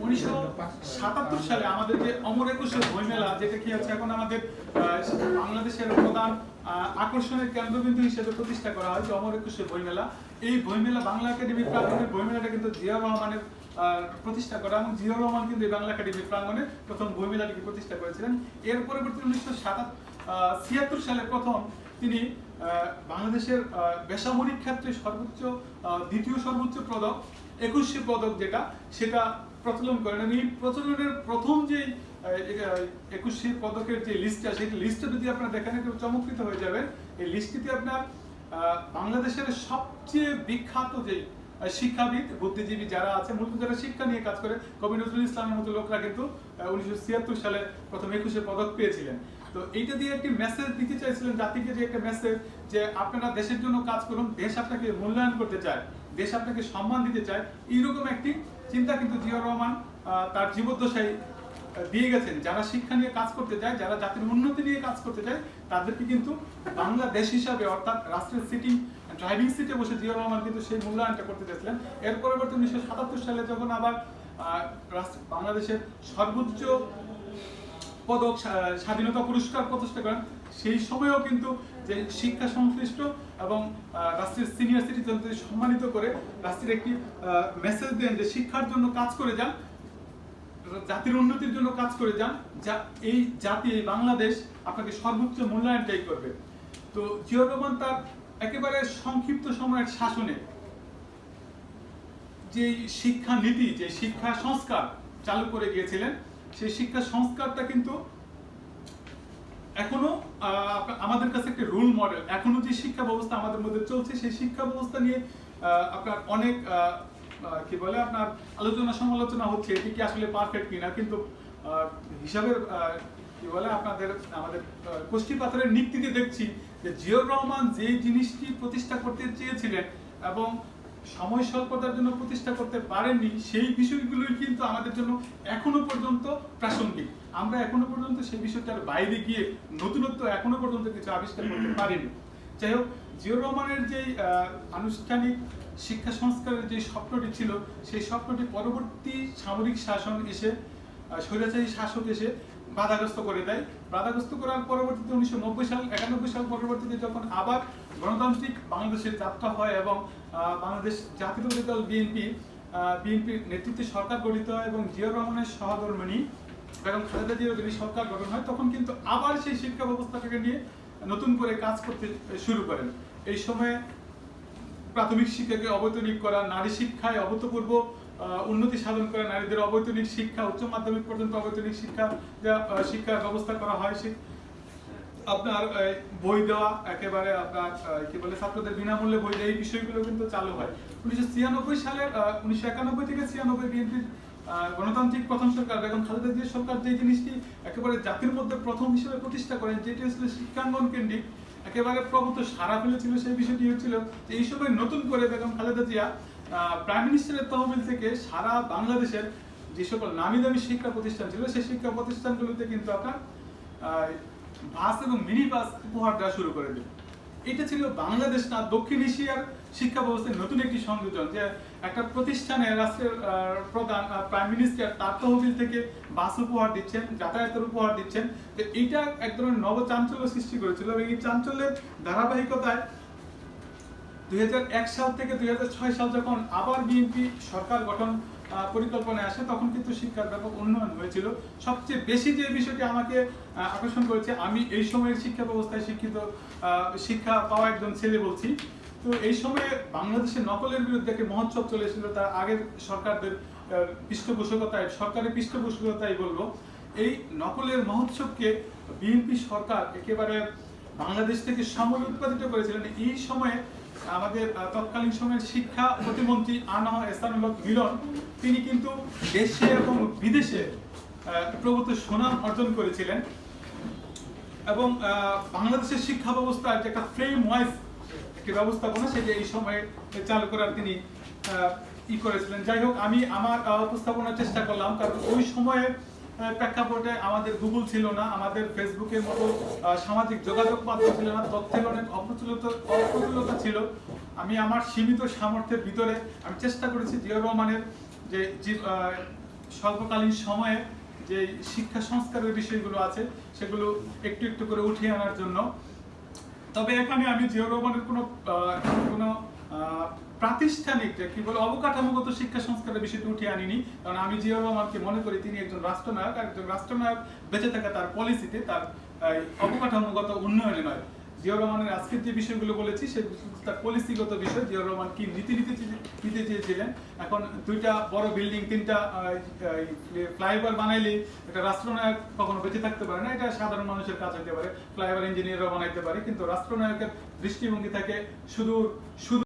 1977 সালে আমাদের যে অমর একুশের বইমেলা, যেটা কি আছে এখন আমাদের বাংলাদেশের প্রধান আকর্ষণের কেন্দ্রবিন্দু হিসেবে প্রতিষ্ঠা করা হয়, যে অমর একুশের বইমেলা। এই বইমেলা বাংলা একাডেমির প্রাঙ্গণে, বইমেলাটা কিন্তু জিয়াউর রহমানের প্রতিষ্ঠা করা, এবং জিয়াউর রহমান কিন্তু এই বাংলা একাডেমির প্রাঙ্গণে প্রথম বইমেলাটিকে প্রতিষ্ঠা করেছিলেন। এর পরবর্তী 1976 সালে প্রথম তিনি বাংলাদেশের বেসামরিক ক্ষেত্রে দ্বিতীয় সর্বোচ্চ পদক 21শে পদক যেটা, সেটা প্রচলন করেন। এই প্রচলনের প্রথম যে 21শে পদকের যে লিস্টটা, সেই লিস্টটা যদি আপনারা দেখেন একটু চমৎকৃত হয়ে যাবেন। এই লিস্টটিতে আপনার বাংলাদেশের সবচেয়ে বিখ্যাত যে শিক্ষাবিদ, বুদ্ধিজীবী যারা আছে, মূলত যারা শিক্ষা নিয়ে কাজ করে, কবি নজরুল ইসলামের মতো লোকরা কিন্তু 1976 সালে প্রথম 21শে পদক পেয়েছিলেন। তো এইটা দিয়ে একটি মেসেজ দিতে চাইছিলেন জাতিকে, যে একটা মেসেজ যে আপনারা দেশের জন্য কাজ করুন, দেশ আপনাকে মূল্যায়ন করতে চায়, দেশ আপনাকে সম্মান দিতে চায়। এইরকম একটি চিন্তা কিন্তু জিয়াউর রহমান তার জীবদ্দশায় দিয়ে গেছেন, যারা শিক্ষা নিয়ে কাজ করতে চায়, যারা জাতির উন্নতি নিয়ে কাজ করতে চায়, তাদেরকে কিন্তু বাংলাদেশ হিসাবে অর্থাৎ রাষ্ট্রের সিটিং ড্রাইভিং সিটে বসে জিয়াউর রহমান কিন্তু সেই মূল্যায়নটা করতে চেয়েছিলেন। এর পরবর্তী 1977 সালে যখন আবার বাংলাদেশের সর্বোচ্চ পদক স্বাধীনতা পুরস্কার প্রতিষ্ঠা করেন, সেই সময়েও কিন্তু যে শিক্ষা সংশ্লিষ্ট এবং রাষ্ট্রের সিনিয়র সিটিজেনদের সম্মানিত করে রাষ্ট্রের একটি মেসেজ দেন যে শিক্ষার জন্য কাজ করে যান, জাতির উন্নতির জন্য কাজ করে যান, যা এই জাতি এই বাংলাদেশ আপনাকে সর্বোচ্চ মূল্যায়নটাই করবে। তো জিয়াউর রহমান তার একেবারে সংক্ষিপ্ত সময়ের শাসনে যে শিক্ষা নীতি, যে শিক্ষা সংস্কার চালু করে গিয়েছিলেন, সেই শিক্ষা সংস্কারটা কিন্তু এখনো আমাদের কাছে একটা রোল মডেল। এখনো যে শিক্ষা ব্যবস্থা আমাদের মধ্যে চলছে, সেই শিক্ষা ব্যবস্থা নিয়ে আপনার অনেক কি বলে আপনার আলোচনা সমালোচনা হচ্ছে, এটি কি আসলে পারফেক্ট কিনা, কিন্তু হিসাবের কি বলে আমাদের কোষ্ঠী পাথরের নিক্তিতে দেখছি যে জিয়াউর রহমান যে জিনিসটি প্রতিষ্ঠা করতে চেয়েছিলেন এবং সময় স্বল্পতার জন্য প্রতিষ্ঠা করতে পারেননি, সেই বিষয়গুলোই কিন্তু আমাদের জন্য এখনো পর্যন্ত প্রাসঙ্গিক। আমরা এখনো পর্যন্ত সেই বিষয়টার বাইরে গিয়ে নতুনত্ব এখনো পর্যন্ত কিছু আবিষ্কার করতে পারিনি। যাই হোক, জিয়াউর রহমানের যে আনুষ্ঠানিক শিক্ষা সংস্কারের যে স্বপ্নটি ছিল, সেই স্বপ্নটি পরবর্তী সামরিক শাসন এসে, স্বৈরাচারী শাসক এসে বাধাগ্রস্ত করে দেয়। বাধাগ্রস্ত করার পরবর্তীতে 1991 সাল পরবর্তীতে যখন আবার গণতান্ত্রিক বাংলাদেশের যাত্রা হয় এবং বাংলাদেশ জাতীয়তাবাদী দল বিএনপির নেতৃত্বে সরকার গঠিত হয় এবং জিয়াউর রহমানের সহধর্মিণী বেগম খালেদা জিয়ার অধীনে সরকার গঠন হয়, তখন কিন্তু আবার সেই শিক্ষা ব্যবস্থাটাকে নিয়ে নতুন করে কাজ করতে শুরু করেন। এই সময়ে প্রাথমিক শিক্ষাকে অবৈতনিক করা, নারী শিক্ষায় অভূতপূর্ব উন্নতি সাধন করে, নারীদের অবৈতনিক শিক্ষা, উচ্চ মাধ্যমিক পর্যন্ত অবৈতনিক শিক্ষার ব্যবস্থা করা হয়। আপনার বই দেওয়া, একেবারে আপনার কি বলে ছাত্রদের বিনামূল্যে বই দেওয়া, এই বিষয়গুলো কিন্তু চালু হয় 1991 সালের 1991 থেকে 96 বিএনপির গণতান্ত্রিক প্রথম সরকার বেগম খালেদা জিয়ার সরকার যে জিনিসটি একেবারে জাতির মধ্যে প্রথম হিসেবে প্রতিষ্ঠা করেন, যেটি হচ্ছিল শিক্ষাঙ্গন কেন্দ্রিক, একেবারে প্রভূত সারা ফেলেছিল। সেই বিষয়টি হচ্ছিল যে এই সময় নতুন করে বেগম খালেদা জিয়া প্রাইম মিনিস্টারের তহবিল থেকে সারা বাংলাদেশের যে সকল নামি দামি শিক্ষা প্রতিষ্ঠান ছিল, সেই শিক্ষা প্রতিষ্ঠানগুলোতে কিন্তু আপনার বাস এবং মিনি বাস উপহার দেওয়া শুরু করে দেন। এটা ছিল বাংলাদেশ না দক্ষিণ এশিয়ার শিক্ষা ব্যবস্থায় নতুন একটি সংযোজন, যে একটা প্রতিষ্ঠানে রাষ্ট্রের প্রধান প্রাইম মিনিস্টার তার তহবিল থেকে বাস উপহার দিচ্ছেন, যাতায়াতের উপহার দিচ্ছেন। তো এটা এক ধরনের নব চাঞ্চল্য সৃষ্টি করেছিল এবং এই চাঞ্চল্যের ধারাবাহিকতায় 2001 সাল থেকে 2006 সাল যখন আবার বিএনপি সরকার গঠন পরিকল্পনায় আসে, তখন কিন্তু শিক্ষার ব্যাপক উন্নয়ন হয়েছিল। সবচেয়ে বেশি যে বিষয়টি আমাকে আকর্ষণ করেছে, আমি এই সময়ের শিক্ষা ব্যবস্থায় শিক্ষা পাওয়া একজন ছেলে বলছি, তো এই সময়ে বাংলাদেশের নকলের বিরুদ্ধে একটা মহোৎসব চলেছিল, তার আগের সরকারদের পৃষ্ঠপোষকতায়, সরকারের পৃষ্ঠপোষকতায় বলবো। এই নকলের মহোৎসবকে বিএনপি সরকার একেবারে বাংলাদেশ থেকে সমূল উৎপাদিত করেছিলেন। এই সময়ে আমাদের তৎকালীন সময়ের শিক্ষা প্রতিমন্ত্রী আনহা এহসানুল হক মিলন, তিনি কিন্তু দেশে এবং বিদেশে প্রভূত সুনাম অর্জন করেছিলেন এবং বাংলাদেশের শিক্ষা ব্যবস্থার যে একটা ফ্রেম ওয়াইজ একটি ব্যবস্থাপনা, সেটা এই সময়ে চালু করার তিনি করেছিলেন। যাই হোক, আমি আমার উপস্থাপনার চেষ্টা করলাম, কারণ ওই সময়ে প্রেক্ষাপটে আমাদের গুগল ছিল না, আমাদের ফেসবুকের মতো সামাজিক যোগাযোগ মাধ্যম ছিল না, তথ্যের অনেক অপ্রচুরতা ছিল। আমি আমার সীমিত সামর্থ্যের ভিতরে আমি চেষ্টা করেছি জিয়াউর রহমানের যে স্বল্পকালীন সময়ে যে শিক্ষা সংস্কারের বিষয়গুলো আছে সেগুলো একটু একটু করে উঠিয়ে আনার জন্য। তবে এখানে আমি জিয়াউর রহমানের কোনো প্রাতিষ্ঠানিক যে কি বলে অবকাঠামোগত শিক্ষা সংস্কারের বিষয়টি উঠিয়ে আনিনি, কারণ আমি জিয়াউর রহমানকে মনে করি তিনি একজন রাষ্ট্রনায়ক বেঁচে থাকা তার পলিসিতে, তার অবকাঠামোগত উন্নয়নে নয়। জিয়াউর রহমানের আজকের যে বিষয়গুলো বলেছি সে তার পলিসিগত বিষয়, জিয়াউর রহমান কি নীতি নিতে চেয়েছিলেন। এখন 2টা বড় বিল্ডিং, 3টা ফ্লাইওভার বানাইলে একটা রাষ্ট্রনায়ক কখনো বেঁচে থাকতে পারে না, এটা সাধারণ মানুষের কাজ হতে পারে, ফ্লাইওভার ইঞ্জিনিয়াররা বানাইতে পারে, কিন্তু রাষ্ট্রনায়কের দৃষ্টিভঙ্গি থাকে শুধু